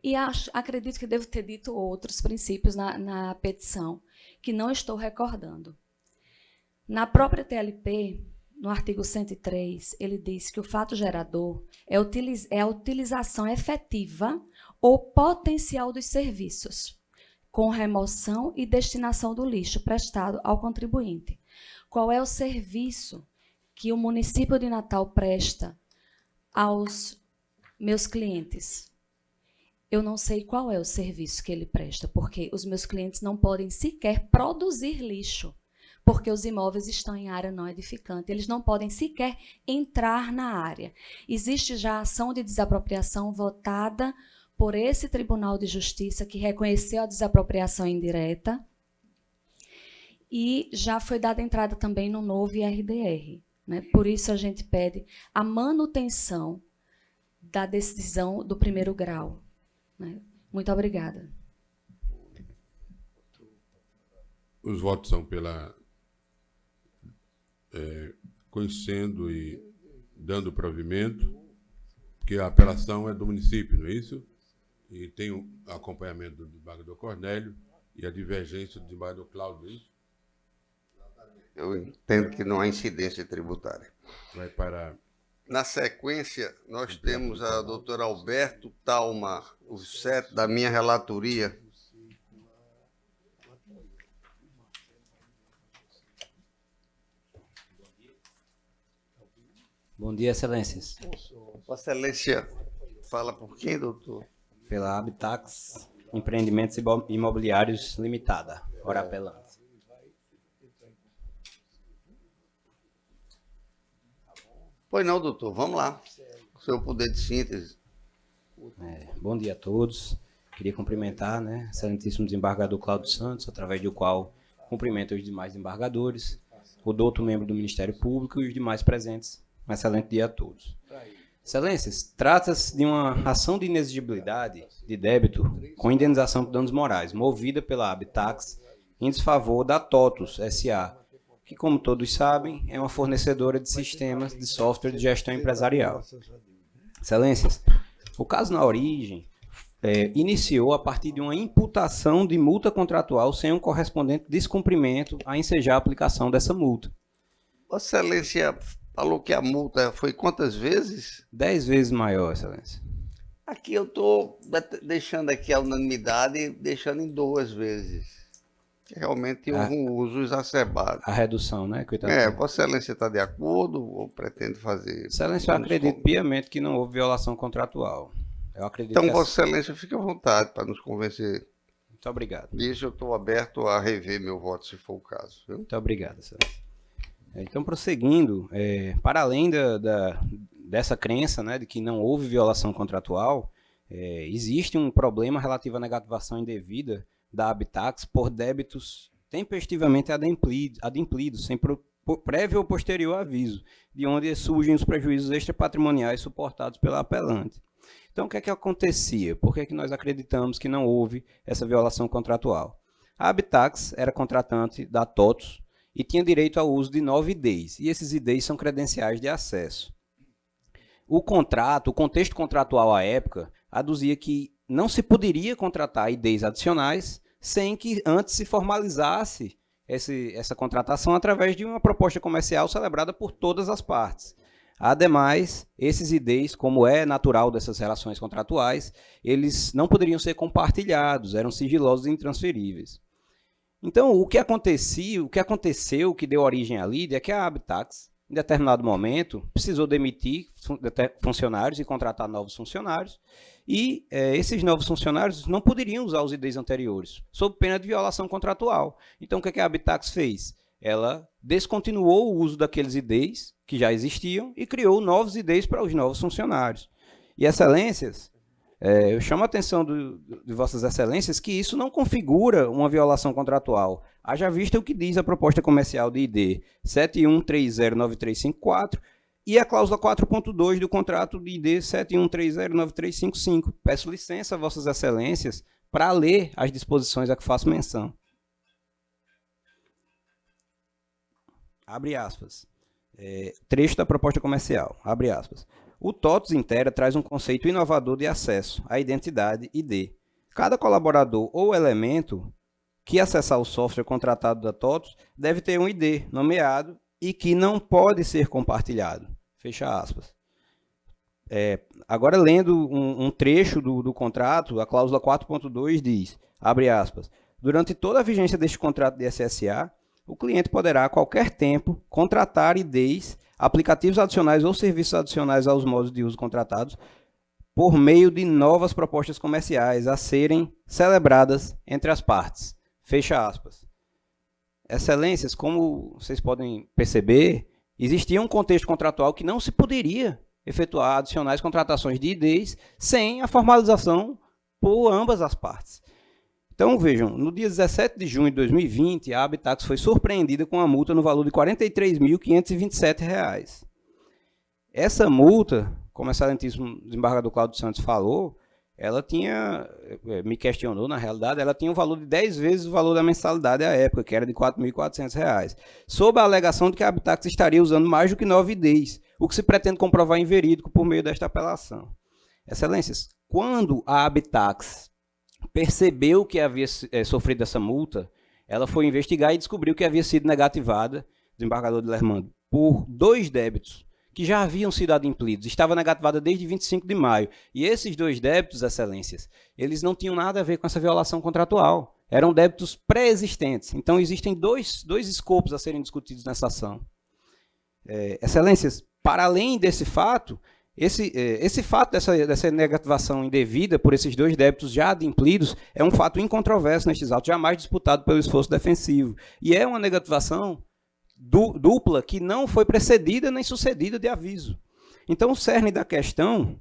E acredito que devo ter dito outros princípios na petição, que não estou recordando. Na própria TLP, no artigo 103, ele diz que o fato gerador é a utilização efetiva ou potencial dos serviços, com remoção e destinação do lixo prestado ao contribuinte. Qual é o serviço que o município de Natal presta aos meus clientes? Eu não sei qual é o serviço que ele presta, porque os meus clientes não podem sequer produzir lixo, porque os imóveis estão em área não edificante. Eles não podem sequer entrar na área. Existe já ação de desapropriação votada por esse Tribunal de Justiça, que reconheceu a desapropriação indireta, e já foi dada entrada também no novo IRDR, né? Por isso a gente pede a manutenção da decisão do primeiro grau, né? Muito obrigada. Os votos são pela... conhecendo e dando provimento, porque a apelação é do município, não é isso? E tem o acompanhamento do desembargador Cornélio e a divergência do desembargador Cláudio, é isso? Eu entendo que não há incidência tributária. Vai para... Na sequência, nós temos a doutora Alberto Talma, o 7 da minha relatoria. Bom dia, Excelências. Vossa Excelência, fala por quem, doutor? Pela Habitax Empreendimentos Imobiliários Limitada, ora apelante. Pois não, doutor, vamos lá. O seu poder de síntese. Bom dia a todos. Queria cumprimentar, né, excelentíssimo desembargador Cláudio Santos, através do qual cumprimento os demais desembargadores, o douto membro do Ministério Público e os demais presentes. Um excelente dia a todos. Excelências, trata-se de uma ação de inexigibilidade de débito com indenização por danos morais, movida pela Habitax em desfavor da TOTUS S.A., que, como todos sabem, é uma fornecedora de sistemas de software de gestão empresarial. Excelências, o caso na origem iniciou a partir de uma imputação de multa contratual sem um correspondente descumprimento a ensejar a aplicação dessa multa. Vossa Excelência falou que a multa foi quantas vezes? 10 vezes maior, Excelência. Aqui eu estou deixando aqui a unanimidade, deixando em 2 vezes. Que realmente houve um uso exacerbado. A redução, né? Vossa Excelência está de acordo ou pretende fazer? Excelência, eu acredito piamente que não houve violação contratual. Eu acredito então, Vossa Excelência, fique à vontade para nos convencer. Muito obrigado. Disso eu estou aberto a rever meu voto, se for o caso. Viu? Muito obrigado, Excelência. Então, prosseguindo, para além dessa crença, né, de que não houve violação contratual, existe um problema relativo à negativação indevida da Habitax por débitos tempestivamente adimplidos, sem prévio ou posterior aviso, de onde surgem os prejuízos extrapatrimoniais suportados pela apelante. Então, o que é que acontecia? Por que é que nós acreditamos que não houve essa violação contratual? A Habitax era contratante da TOTUS e tinha direito ao uso de 9 IDs, e esses IDs são credenciais de acesso. O contexto contratual à época, aduzia que não se poderia contratar IDs adicionais sem que antes se formalizasse essa contratação através de uma proposta comercial celebrada por todas as partes. Ademais, esses IDs, como é natural dessas relações contratuais, eles não poderiam ser compartilhados, eram sigilosos e intransferíveis. Então, o que aconteceu, que deu origem à lide, é que a Habitax, em determinado momento, precisou demitir funcionários e contratar novos funcionários, e esses novos funcionários não poderiam usar os IDs anteriores, sob pena de violação contratual. Então, o que a Habitax fez? Ela descontinuou o uso daqueles IDs que já existiam e criou novos IDs para os novos funcionários. E, Excelências, eu chamo a atenção de Vossas Excelências que isso não configura uma violação contratual. Haja vista o que diz a proposta comercial de ID 71309354 e a cláusula 4.2 do contrato de ID 71309355. Peço licença a Vossas Excelências para ler as disposições a que faço menção. Abre aspas. Trecho da proposta comercial. Abre aspas. O TOTUS Intera traz um conceito inovador de acesso à identidade ID. Cada colaborador ou elemento que acessar o software contratado da TOTUS deve ter um ID nomeado e que não pode ser compartilhado. Fecha aspas. Agora, lendo um trecho do contrato, a cláusula 4.2 diz, abre aspas, durante toda a vigência deste contrato de SSA, o cliente poderá, a qualquer tempo, contratar IDs, aplicativos adicionais ou serviços adicionais aos modos de uso contratados por meio de novas propostas comerciais a serem celebradas entre as partes. Fecha aspas. Excelências, como vocês podem perceber, existia um contexto contratual que não se poderia efetuar adicionais contratações de IDs sem a formalização por ambas as partes. Então, vejam, no dia 17 de junho de 2020, a Habitax foi surpreendida com uma multa no valor de R$ 43.527. Essa multa, como o excelentíssimo desembargador Cláudio Santos falou, ela tinha, me questionou, na realidade, ela tinha um valor de 10 vezes o valor da mensalidade à época, que era de R$ 4.400, sob a alegação de que a Habitax estaria usando mais do que 9 IDs, o que se pretende comprovar inverídico por meio desta apelação. Excelências, quando a Habitax percebeu que havia sofrido essa multa, ela foi investigar e descobriu que havia sido negativada, desembargador de Lermando, por 2 débitos que já haviam sido adimplidos. Estava negativada desde 25 de maio. E esses 2 débitos, Excelências, eles não tinham nada a ver com essa violação contratual. Eram débitos pré-existentes. Então, existem dois escopos a serem discutidos nessa ação. Excelências, para além desse fato, esse fato dessa negativação indevida por esses 2 débitos já adimplidos é um fato incontroverso nestes autos, jamais disputado pelo esforço defensivo. E é uma negativação dupla que não foi precedida nem sucedida de aviso. Então, o cerne da questão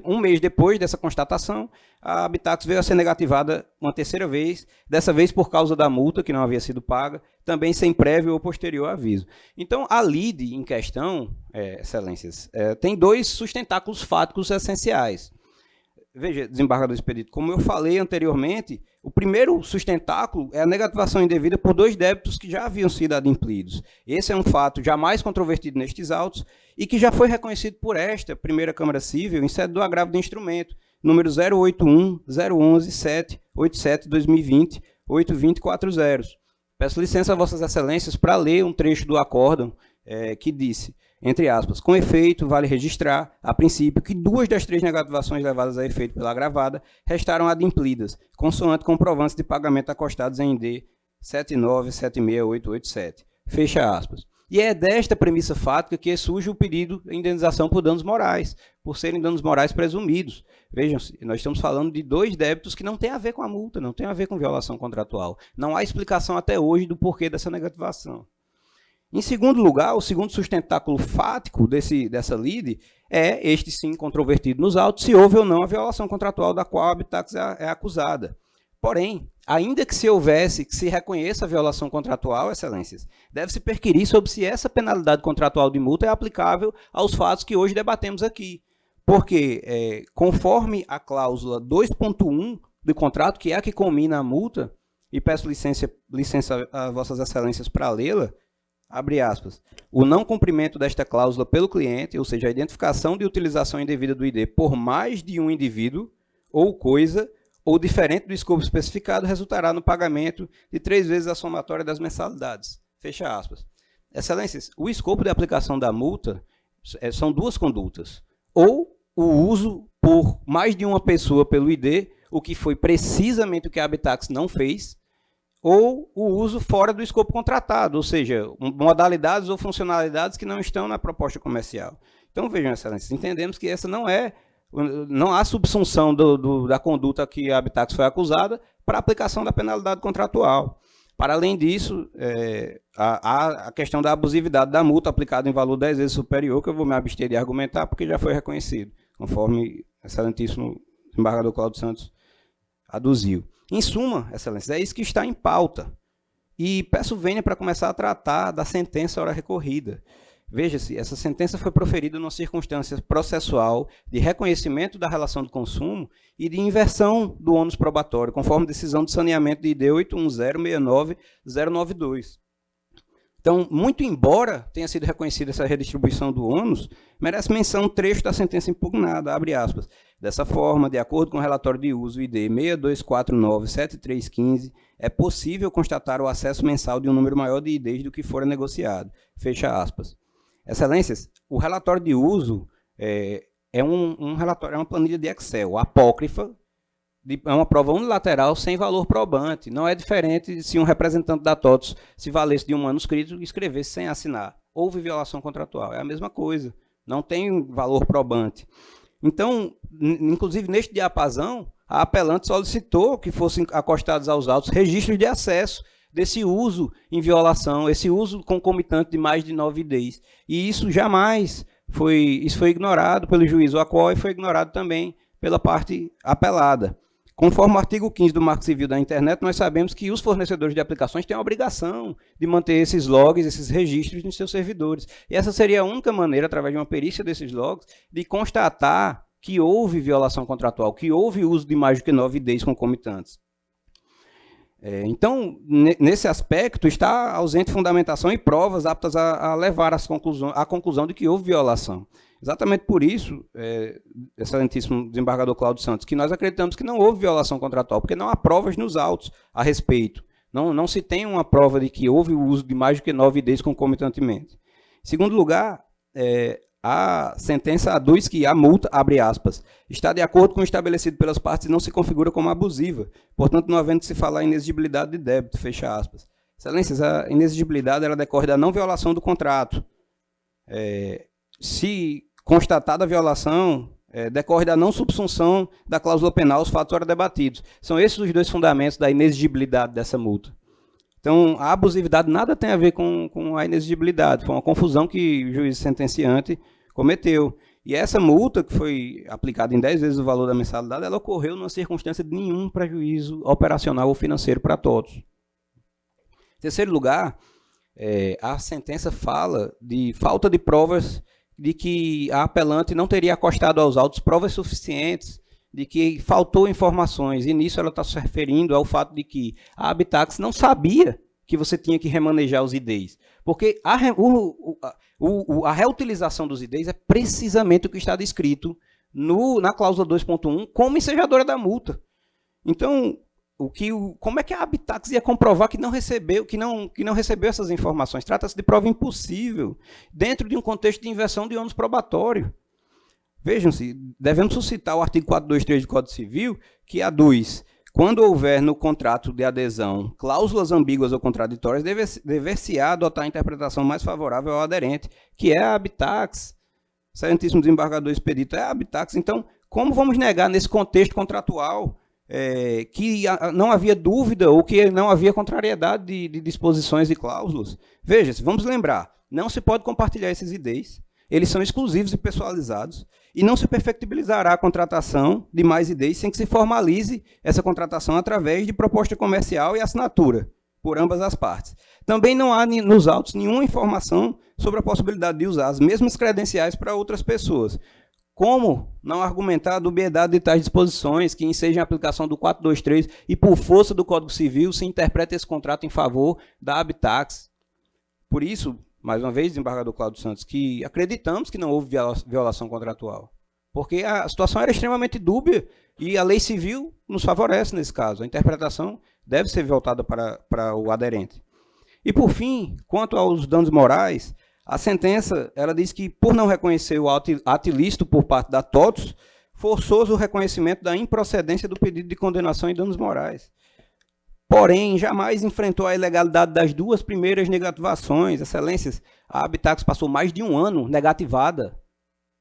Um mês depois dessa constatação, a Habitax veio a ser negativada uma terceira vez, dessa vez por causa da multa que não havia sido paga, também sem prévio ou posterior aviso. Então, a lide em questão, excelências, tem dois sustentáculos fáticos essenciais. Veja, desembargador Expedito, como eu falei anteriormente, o primeiro sustentáculo é a negativação indevida por 2 débitos que já haviam sido adimplidos. Esse é um fato jamais controvertido nestes autos e que já foi reconhecido por esta primeira Câmara Civil em sede do agravo de instrumento, número 081-011-787-2020, 82040. Peço licença a Vossas Excelências para ler um trecho do acórdão que disse, entre aspas, com efeito, vale registrar, a princípio, que 2 das 3 negativações levadas a efeito pela agravada restaram adimplidas, consoante comprovantes de pagamento acostados em D 7976887. Fecha aspas. E é desta premissa fática que surge o pedido de indenização por danos morais, por serem danos morais presumidos. Vejam, nós estamos falando de 2 débitos que não têm a ver com a multa, não têm a ver com violação contratual. Não há explicação até hoje do porquê dessa negativação. Em segundo lugar, o segundo sustentáculo fático dessa lide é, este sim, controvertido nos autos, se houve ou não a violação contratual da qual a Habitax é acusada. Porém, ainda que se reconheça a violação contratual, excelências, deve-se perquirir sobre se essa penalidade contratual de multa é aplicável aos fatos que hoje debatemos aqui. Porque, conforme a cláusula 2.1 do contrato, que é a que combina a multa, e peço licença a Vossas Excelências para lê-la, abre aspas, o não cumprimento desta cláusula pelo cliente, ou seja, a identificação de utilização indevida do ID por mais de um indivíduo ou coisa, ou diferente do escopo especificado, resultará no pagamento de 3 vezes a somatória das mensalidades. Fecha aspas. Excelências, o escopo de aplicação da multa são 2 condutas. Ou o uso por mais de uma pessoa pelo ID, o que foi precisamente o que a Habitax não fez, ou o uso fora do escopo contratado, ou seja, modalidades ou funcionalidades que não estão na proposta comercial. Então, vejam, excelências, entendemos que essa não há subsunção da conduta que a Habitax foi acusada para a aplicação da penalidade contratual. Para além disso, há a questão da abusividade da multa aplicada em valor 10 vezes superior, que eu vou me abster de argumentar, porque já foi reconhecido, conforme o excelentíssimo desembargador Cláudio Santos aduziu. Em suma, excelência, é isso que está em pauta. E peço vênia para começar a tratar da sentença ora recorrida. Veja-se, essa sentença foi proferida numa circunstância processual de reconhecimento da relação do consumo e de inversão do ônus probatório, conforme decisão de saneamento de ID 81069-092. Então, muito embora tenha sido reconhecida essa redistribuição do ônus, merece menção um trecho da sentença impugnada, abre aspas. Dessa forma, de acordo com o relatório de uso ID 62497315, é possível constatar o acesso mensal de um número maior de IDs do que fora negociado. Fecha aspas. Excelências, o relatório de uso é uma planilha de Excel, apócrifa, é uma prova unilateral sem valor probante. Não é diferente de se um representante da TOTS se valesse de um manuscrito e escrevesse sem assinar. Houve violação contratual. É a mesma coisa. Não tem valor probante. Então, inclusive neste diapasão, a apelante solicitou que fossem acostados aos autos registros de acesso desse uso em violação, esse uso concomitante de mais de 9 IDs. E isso jamais foi ignorado pelo juiz Oacó e foi ignorado também pela parte apelada. Conforme o artigo 15 do Marco Civil da Internet, nós sabemos que os fornecedores de aplicações têm a obrigação de manter esses logs, esses registros nos seus servidores. E essa seria a única maneira, através de uma perícia desses logs, de constatar que houve violação contratual, que houve uso de mais do que 9 IDs concomitantes. Então, nesse aspecto, está ausente fundamentação e provas aptas a levar à conclusão de que houve violação. Exatamente por isso, excelentíssimo desembargador Cláudio Santos, que nós acreditamos que não houve violação contratual, porque não há provas nos autos a respeito. Não se tem uma prova de que houve o uso de mais do que 9 IDs concomitantemente. Em segundo lugar, a sentença aduz que a multa, abre aspas, está de acordo com o estabelecido pelas partes e não se configura como abusiva, portanto, não havendo de se falar em inexigibilidade de débito, fecha aspas. Excelências, a inexigibilidade ela decorre da não violação do contrato. Se constatada a violação, decorre da não subsunção da cláusula penal aos fatos ora debatidos. São esses os 2 fundamentos da inexigibilidade dessa multa. Então, a abusividade nada tem a ver com a inexigibilidade. Foi uma confusão que o juiz sentenciante cometeu. E essa multa, que foi aplicada em 10 vezes o valor da mensalidade, ela ocorreu numa circunstância de nenhum prejuízo operacional ou financeiro para todos. Em terceiro lugar, a sentença fala de falta de provas de que a apelante não teria acostado aos autos provas suficientes, de que faltou informações, e nisso ela está se referindo ao fato de que a Habitax não sabia que você tinha que remanejar os IDs, porque a reutilização dos IDs é precisamente o que está descrito na cláusula 2.1 como ensejadora da multa. Então, como é que a Habitax ia comprovar que não recebeu essas informações? Trata-se de prova impossível dentro de um contexto de inversão de ônus probatório. Vejam-se, devemos suscitar o artigo 423 do Código Civil, que aduz: quando houver no contrato de adesão cláusulas ambíguas ou contraditórias, dever-se-á adotar a interpretação mais favorável ao aderente, que é a Habitax. Excelentíssimo desembargador expedito, é a Habitax. Então, como vamos negar nesse contexto contratual que não havia dúvida ou que não havia contrariedade de disposições e cláusulas? Veja-se, vamos lembrar, não se pode compartilhar esses IDs, eles são exclusivos e pessoalizados, e não se perfectibilizará a contratação de mais IDs sem que se formalize essa contratação através de proposta comercial e assinatura por ambas as partes. Também não há nos autos nenhuma informação sobre a possibilidade de usar as mesmas credenciais para outras pessoas. Como não argumentar a dubiedade de tais disposições que ensejam a aplicação do 423 e, por força do Código Civil, se interpreta esse contrato em favor da Habitax? Por isso, mais uma vez, desembargador Cláudio Santos, que acreditamos que não houve violação contratual, porque a situação era extremamente dúbia e a lei civil nos favorece nesse caso. A interpretação deve ser voltada para o aderente. E, por fim, quanto aos danos morais, a sentença ela diz que, por não reconhecer o ato ilícito por parte da TOTUS, forçoso o reconhecimento da improcedência do pedido de condenação em danos morais. Porém, jamais enfrentou a ilegalidade das duas primeiras negativações. Excelências, a Habitax passou mais de um ano negativada,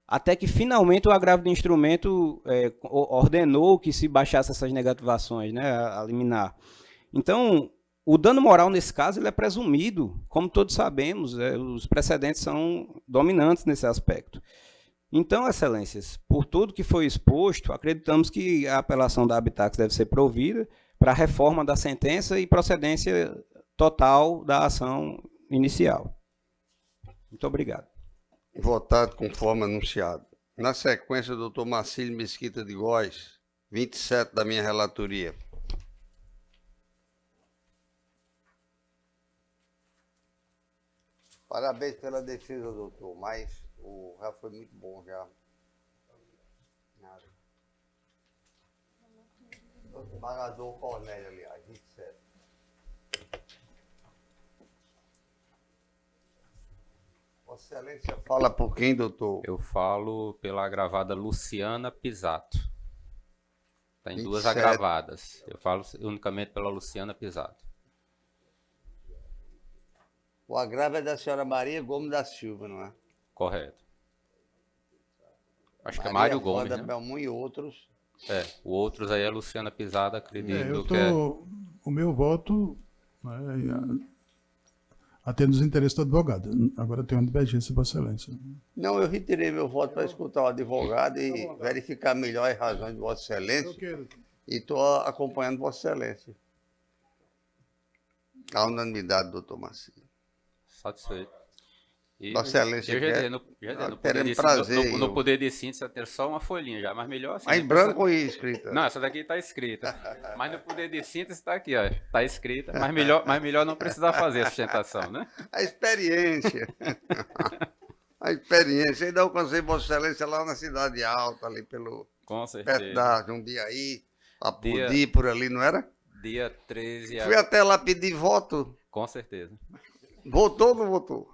até que finalmente o agravo de instrumento ordenou que se baixasse essas negativações, né, a liminar. Então, o dano moral nesse caso ele é presumido, como todos sabemos, os precedentes são dominantes nesse aspecto. Então, excelências, por tudo que foi exposto, acreditamos que a apelação da Habitax deve ser provida para a reforma da sentença e procedência total da ação inicial. Muito obrigado. Votado conforme anunciado. Na sequência, o doutor Marcílio Mesquita de Góes, 27 da minha relatoria. Parabéns pela defesa, doutor, mas já foi muito bom já. O desembargador Cornélio, aliás, 27. Vossa Excelência fala por quem, doutor? Eu falo pela agravada Luciana Pisato. Tem 27. Duas agravadas. Eu falo unicamente pela Luciana Pisato. O agravo é da senhora Maria Gomes da Silva, não é? Correto. Acho que é Maria Mário Gomes, Roda né? Belmont e outros. O outros aí é Luciana Pisada, acredito O meu voto atende os interesses do advogado. Agora tem uma divergência, Vossa Excelência. Não, eu retirei meu voto para escutar o advogado e verificar melhor as razões de Vossa Excelência. E estou acompanhando Vossa Excelência. A unanimidade, doutor Marcílio. Satisfeito. E Vossa Excelência, eu já dei no poder de síntese, ter só uma folhinha já, mas melhor assim. Mas em branco ou escrita? Não, essa daqui está escrita. Mas no poder de síntese está aqui, ó. Está escrita, mas melhor não precisar fazer a sustentação, né? A experiência. A experiência. Ainda alcancei Vossa Excelência lá na Cidade Alta, ali pelo... Com certeza. Perto da Jundiaí, Apodi, por ali, não era? Dia 13... Fui até lá pedir voto. Com certeza. Votou ou não votou?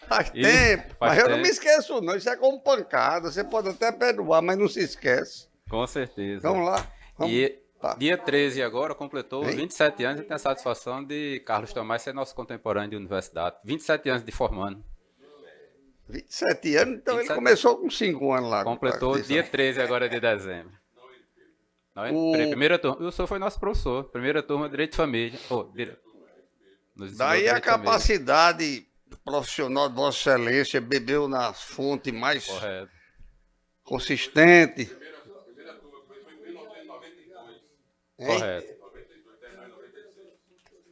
Faz tempo, mas eu não me esqueço não, isso é como pancada, você pode até perdoar, mas não se esquece. Com certeza. Vamos lá. E dia 13 agora completou 27 anos e tem a satisfação de Carlos Tomás ser nosso contemporâneo de universidade. 27 anos de formando. 27 anos, então 27 ele começou com 5 anos lá. Completou dia 13 agora de dezembro. Primeira turma, o senhor foi nosso professor, primeira turma de Direito de Família. Daí a capacidade profissional de Vossa Excelência, bebeu na fonte mais Correto. consistente. Hein? Correto.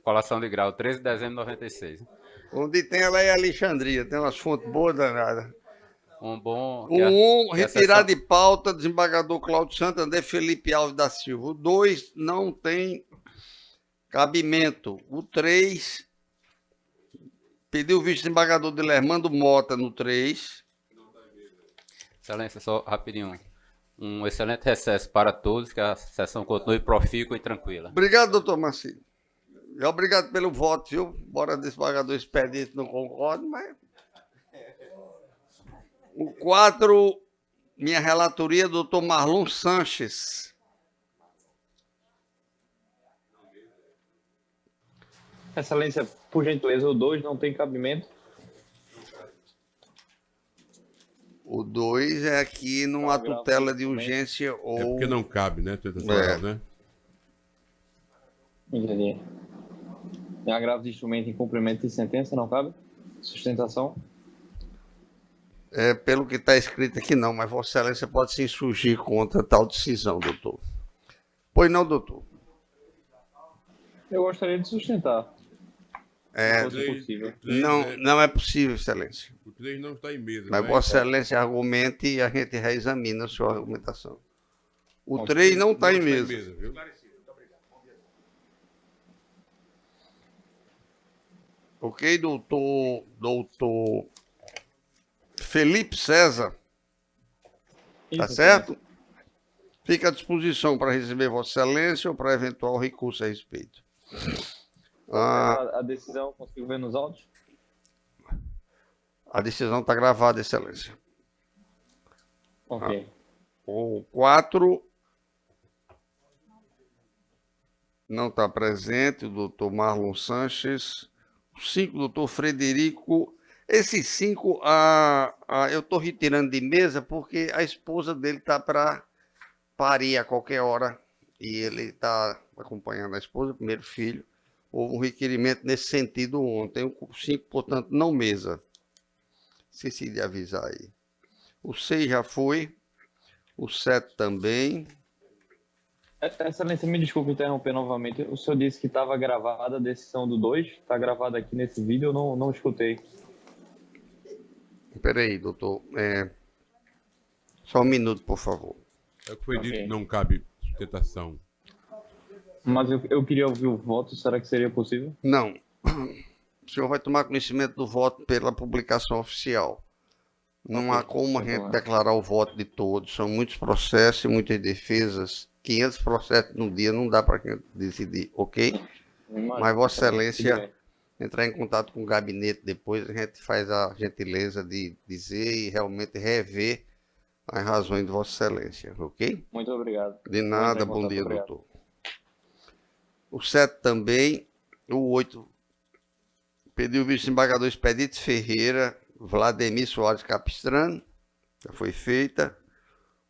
Colação de grau, 13 de dezembro de 96. Onde tem ela é Alexandria, tem umas fontes boas danadas. Um bom... Retirado de pauta, desembargador Cláudio Santander, Felipe Alves da Silva. O 2 não tem cabimento. O 3 pediu o vice-desembargador de Lermando Mota no 3. Excelência, só rapidinho. Um excelente recesso para todos, que a sessão continue profícua e tranquila. Obrigado, doutor Marcílio. E obrigado pelo voto, viu? Embora desembargador Expedito não concorde, mas... O 4, minha relatoria, doutor Marlon Sanches. Excelência, por gentileza, o 2 não tem cabimento. O 2 é aqui numa tutela de urgência ou... É porque não cabe, né? Tentacional, né? Entendi. Em agravo de instrumento em cumprimento de sentença, não cabe? Sustentação? Pelo que está escrito aqui, não, mas Vossa Excelência pode se insurgir contra tal decisão, doutor. Pois não, doutor? Eu gostaria de sustentar. Se fosse possível. Não é possível, Excelência. O 3 não está em mesa. Mas Vossa Excelência argumente e a gente reexamina a sua argumentação. O 3 não está em mesa. Ok, doutor Felipe César. Tá certo? Fica à disposição para receber Vossa Excelência ou para eventual recurso a respeito. A decisão, consigo ver nos autos? A decisão está gravada, Excelência. Ok. O 4 não está presente, o doutor Marlon Sanches. O 5, doutor Frederico. Esses 5, eu estou retirando de mesa porque a esposa dele está para parir a qualquer hora e ele está acompanhando a esposa, o primeiro filho. Houve um requerimento nesse sentido ontem. O 5, portanto, não mesa. Esqueci de avisar aí. O 6 já foi. O 7 também. Excelência, me desculpe interromper novamente. O senhor disse que estava gravada a decisão do 2. Está gravada aqui nesse vídeo, eu não escutei. Espera aí, doutor. Só um minuto, por favor. É o que foi dito que não cabe sustentação. Mas eu queria ouvir o voto, será que seria possível? Não. O senhor vai tomar conhecimento do voto pela publicação oficial. Não há como a gente declarar o voto de todos. São muitos processos e muitas defesas. 500 processos no dia não dá para gente decidir, ok? Mas Vossa Excelência entrar em contato com o gabinete depois, a gente faz a gentileza de dizer e realmente rever as razões de Vossa Excelência, ok? Muito obrigado. De nada, bom dia, doutor. O 7 também. O 8 pediu o vice-desembargador Expedito Ferreira, Vladimir Soares Capistrano, já foi feita.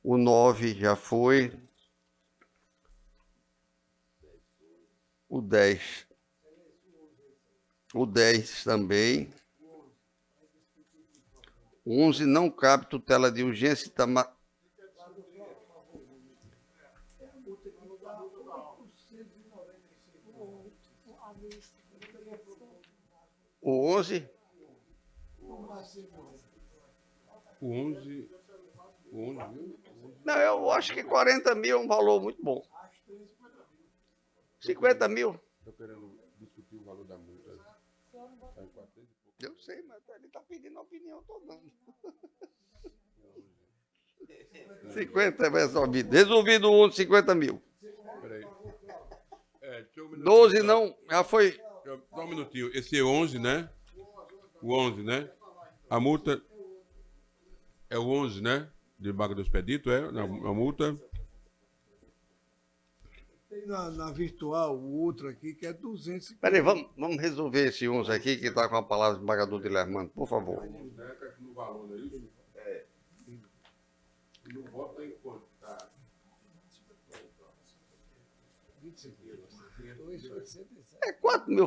O 9 já foi. O 10. O 10 também. O 11 não cabe tutela de urgência. O 11? O 11, viu? Não, eu acho que 40 mil é um valor muito bom. 50 mil? Estou querendo discutir o valor da multa. Está em 400 e pouco. Eu sei, mas ele está pedindo a opinião, estou dando. 50 é resolvido. Resolvido o 11, 50 mil. Peraí. 12 não, já foi. Só um minutinho. Esse é 11, né? O 11, né? A multa é o 11, né? De Baga do Expedito, é? A multa. Tem na virtual o outro aqui que é 250. Peraí, vamos resolver esse 11 aqui que está com a palavra do embargador de Lermando, por favor. No valor, não é isso? É. No voto tem quanto? Tá. 25 é R$4 mil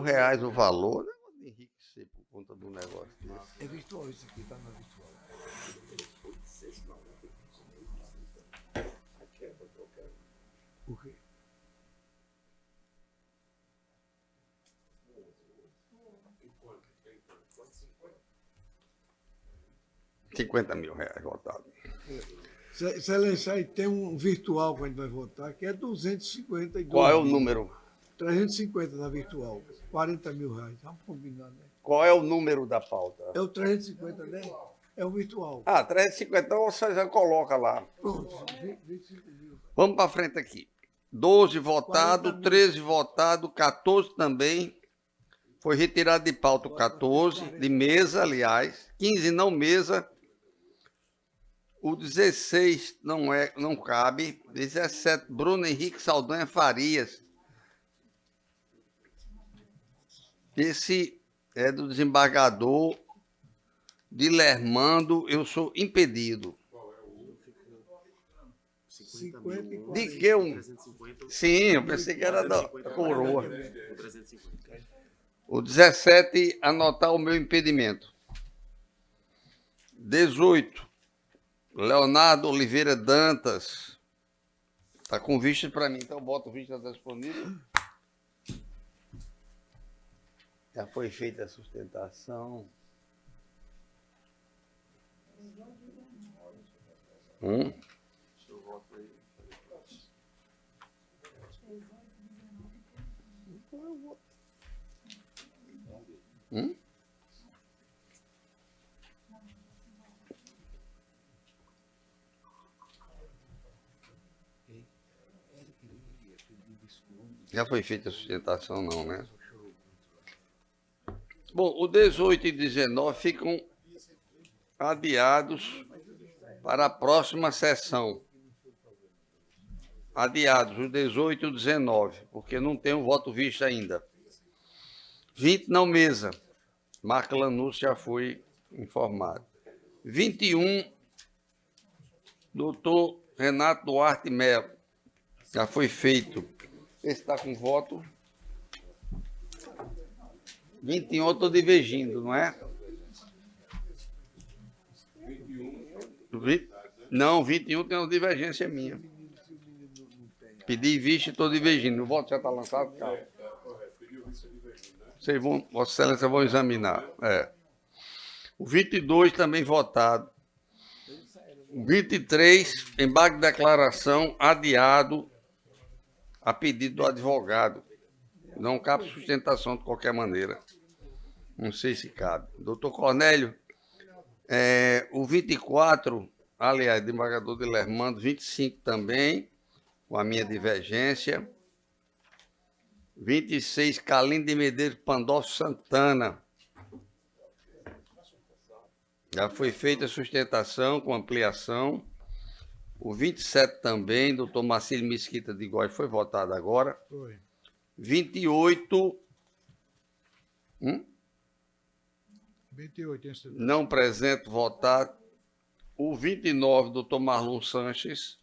o valor, né? Vou enriquecer por conta do um negócio. É virtual isso aqui, tá na virtual. O quê? R$50 mil votado. Excelência, aí tem um virtual que a gente vai votar, que é 252. Qual é o número? 350 na virtual. R$40 mil. Vamos combinar, né? Qual é o número da pauta? É o 350, né? É o virtual. 350, então você já coloca lá. Pronto, 25 mil. Vamos para frente aqui. 12 votado, 13 votado, 14 também. Foi retirado de pauta o 14, de mesa, aliás. 15 não mesa. O 16 não cabe. 17, Bruno Henrique Saldanha Farias. Esse é do desembargador Dilermando. Eu sou impedido. De que um? Sim, eu pensei que era da coroa. O 17, anotar o meu impedimento. 18, Leonardo Oliveira Dantas. Está com vista para mim, então bota o vista disponível. Já foi feita a sustentação. Já foi feita a sustentação, não, né? Bom, o 18 e 19 ficam adiados para a próxima sessão. Adiados, o 18 e o 19, porque não tem um voto visto ainda. 20 não mesa. Marca Lanús já foi informado. 21, doutor Renato Duarte Melo. Já foi feito. Esse está com voto. 21 eu estou divergindo, não é? 21. 21 tem uma divergência minha. Pedi vista e estou divergindo. O voto já está lançado? Calma. Vocês vão, Vossa Excelência, vão examinar. O 22 também votado. O 23, embargo de declaração adiado a pedido do advogado. Não cabe sustentação de qualquer maneira. Não sei se cabe. Doutor Cornélio, o 24, aliás, desembargador Dilermando, 25 também, com a minha divergência. 26, Calindo de Medeiros Pandolfo Santana. Já foi feita a sustentação com ampliação. O 27 também, doutor Marcílio Mesquita de Góes, foi votado agora. Foi. 28... 28, instituto. Não presente, votado. O 29, doutor Marlon Sanches.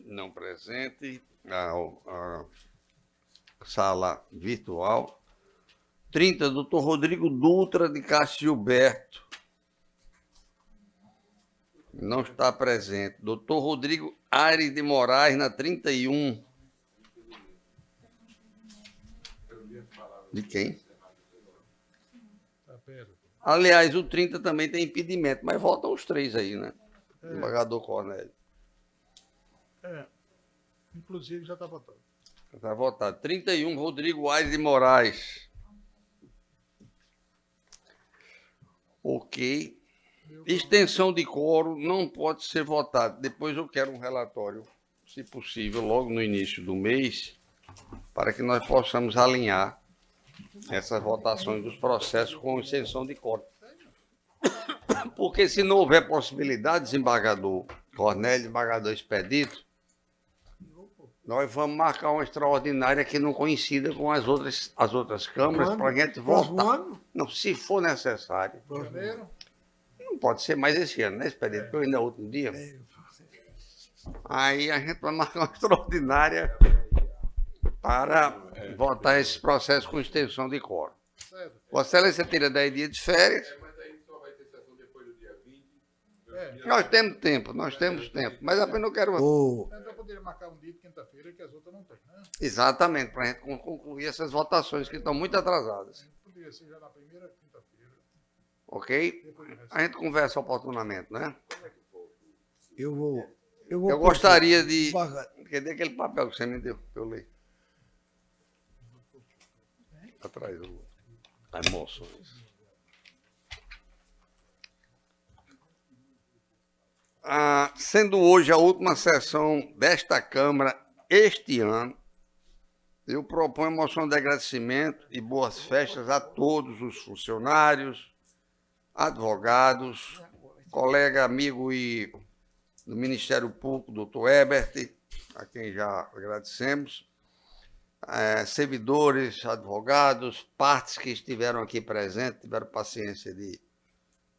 Não presente. A sala virtual. 30, doutor Rodrigo Dutra de Castro Gilberto. Não está presente. Doutor Rodrigo Aires de Moraes, na 31. De quem? Aliás, o 30 também tem impedimento, mas voltam os três aí, né? Desembargador Cornélio. Inclusive já está votado. Está votado. 31, Rodrigo Aires de Moraes. Ok. Extensão de quórum não pode ser votada. Depois eu quero um relatório, se possível, logo no início do mês, para que nós possamos alinhar essas votações dos processos com extensão de quórum. Porque se não houver possibilidade, desembargador Cornélio, desembargador Expedito, nós vamos marcar uma extraordinária que não coincida com as outras câmaras para a gente votar. Não, se for necessário. Não pode ser mais esse ano, né, Expedito? Porque ainda é outro dia. Aí a gente vai marcar uma extraordinária para votar esse processo com extensão de quórum. Vossa Excelência tira 10 dias de férias. Mas aí só vai ter sessão depois do dia 20. Nós temos tempo, mas apenas eu quero... Então poderia marcar um dia de quinta-feira que as outras não têm, né? Exatamente, para a gente concluir essas votações que estão muito atrasadas. Poderia ser já na primeira quinta-feira. Ok? A gente conversa oportunamente, né? Eu gostaria de... Cadê aquele papel que você me deu? Eu leio. Atrás, as moções. Sendo hoje a última sessão desta Câmara este ano, eu proponho uma moção de agradecimento e boas festas a todos os funcionários, advogados, colega, amigo e do Ministério Público, doutor Herbert, a quem já agradecemos, servidores, advogados, partes que estiveram aqui presentes, tiveram paciência de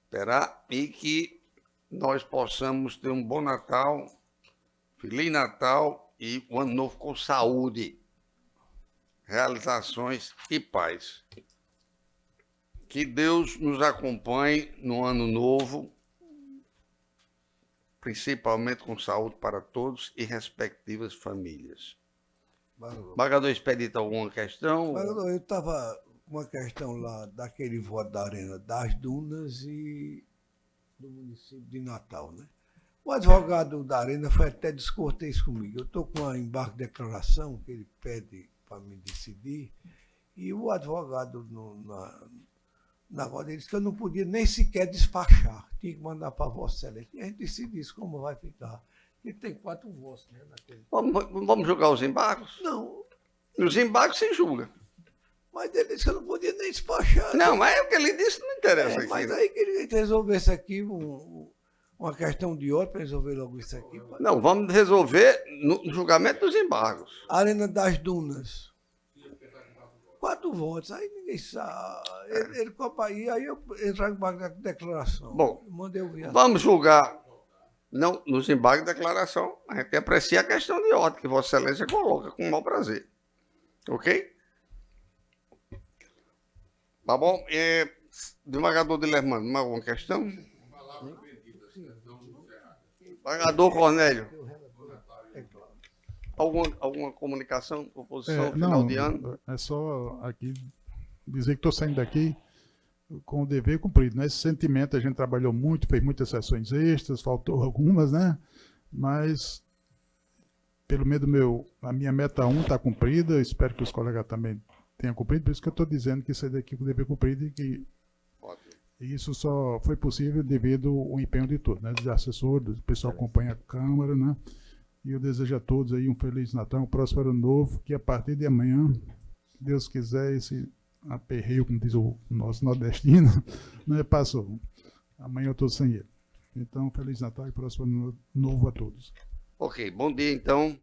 esperar, e que nós possamos ter um bom Natal, Feliz Natal e um ano novo com saúde, realizações e paz. Que Deus nos acompanhe no ano novo, principalmente com saúde para todos e respectivas famílias. Embargador Expedito, alguma questão? Embargador, eu estava com uma questão lá daquele voto da Arena das Dunas e do município de Natal, né? O advogado da Arena foi até descortês comigo. Eu estou com uma embargo de declaração que ele pede para me decidir, e o advogado na roda disse que eu não podia nem sequer despachar, tinha que mandar para Vossa Excelência. E a gente decide isso, como vai ficar. Ele tem 4 votos, né? Vamos julgar os embargos? Não. Os embargos se julga. Mas ele disse que eu não podia nem despachar. Não, mas o que ele disse não interessa aqui. Mas aí que ele resolvesse aqui uma questão de ordem para resolver logo isso aqui. Não, vamos resolver no julgamento dos embargos. Arena das Dunas. 4 votos, aí ninguém sabe. Ele copa aí eu trago a declaração. Bom, mandei ouvir. Vamos julgar não nos embargos de declaração. A gente aprecia a questão de ordem que Vossa Excelência coloca com o maior prazer. Ok? Tá bom? Desembargador de Lermando, mais alguma questão? Desembargador Cornélio. Alguma comunicação, proposição, final de ano? É só aqui dizer que estou saindo daqui com o dever cumprido. Nesse sentimento a gente trabalhou muito, fez muitas sessões extras, faltou algumas, né? Mas, pelo menos a minha meta 1 está cumprida, eu espero que os colegas também tenham cumprido, por isso que eu estou dizendo que sair daqui com o dever cumprido e que isso só foi possível devido ao empenho de todos, né? Dos assessores, do pessoal que acompanha a Câmara, né? E eu desejo a todos aí um Feliz Natal, um próspero ano novo, que a partir de amanhã, se Deus quiser, esse aperreio, como diz o nosso nordestino, né, passou. Amanhã eu estou sem ele. Então, Feliz Natal e próspero ano novo a todos. Ok, bom dia então.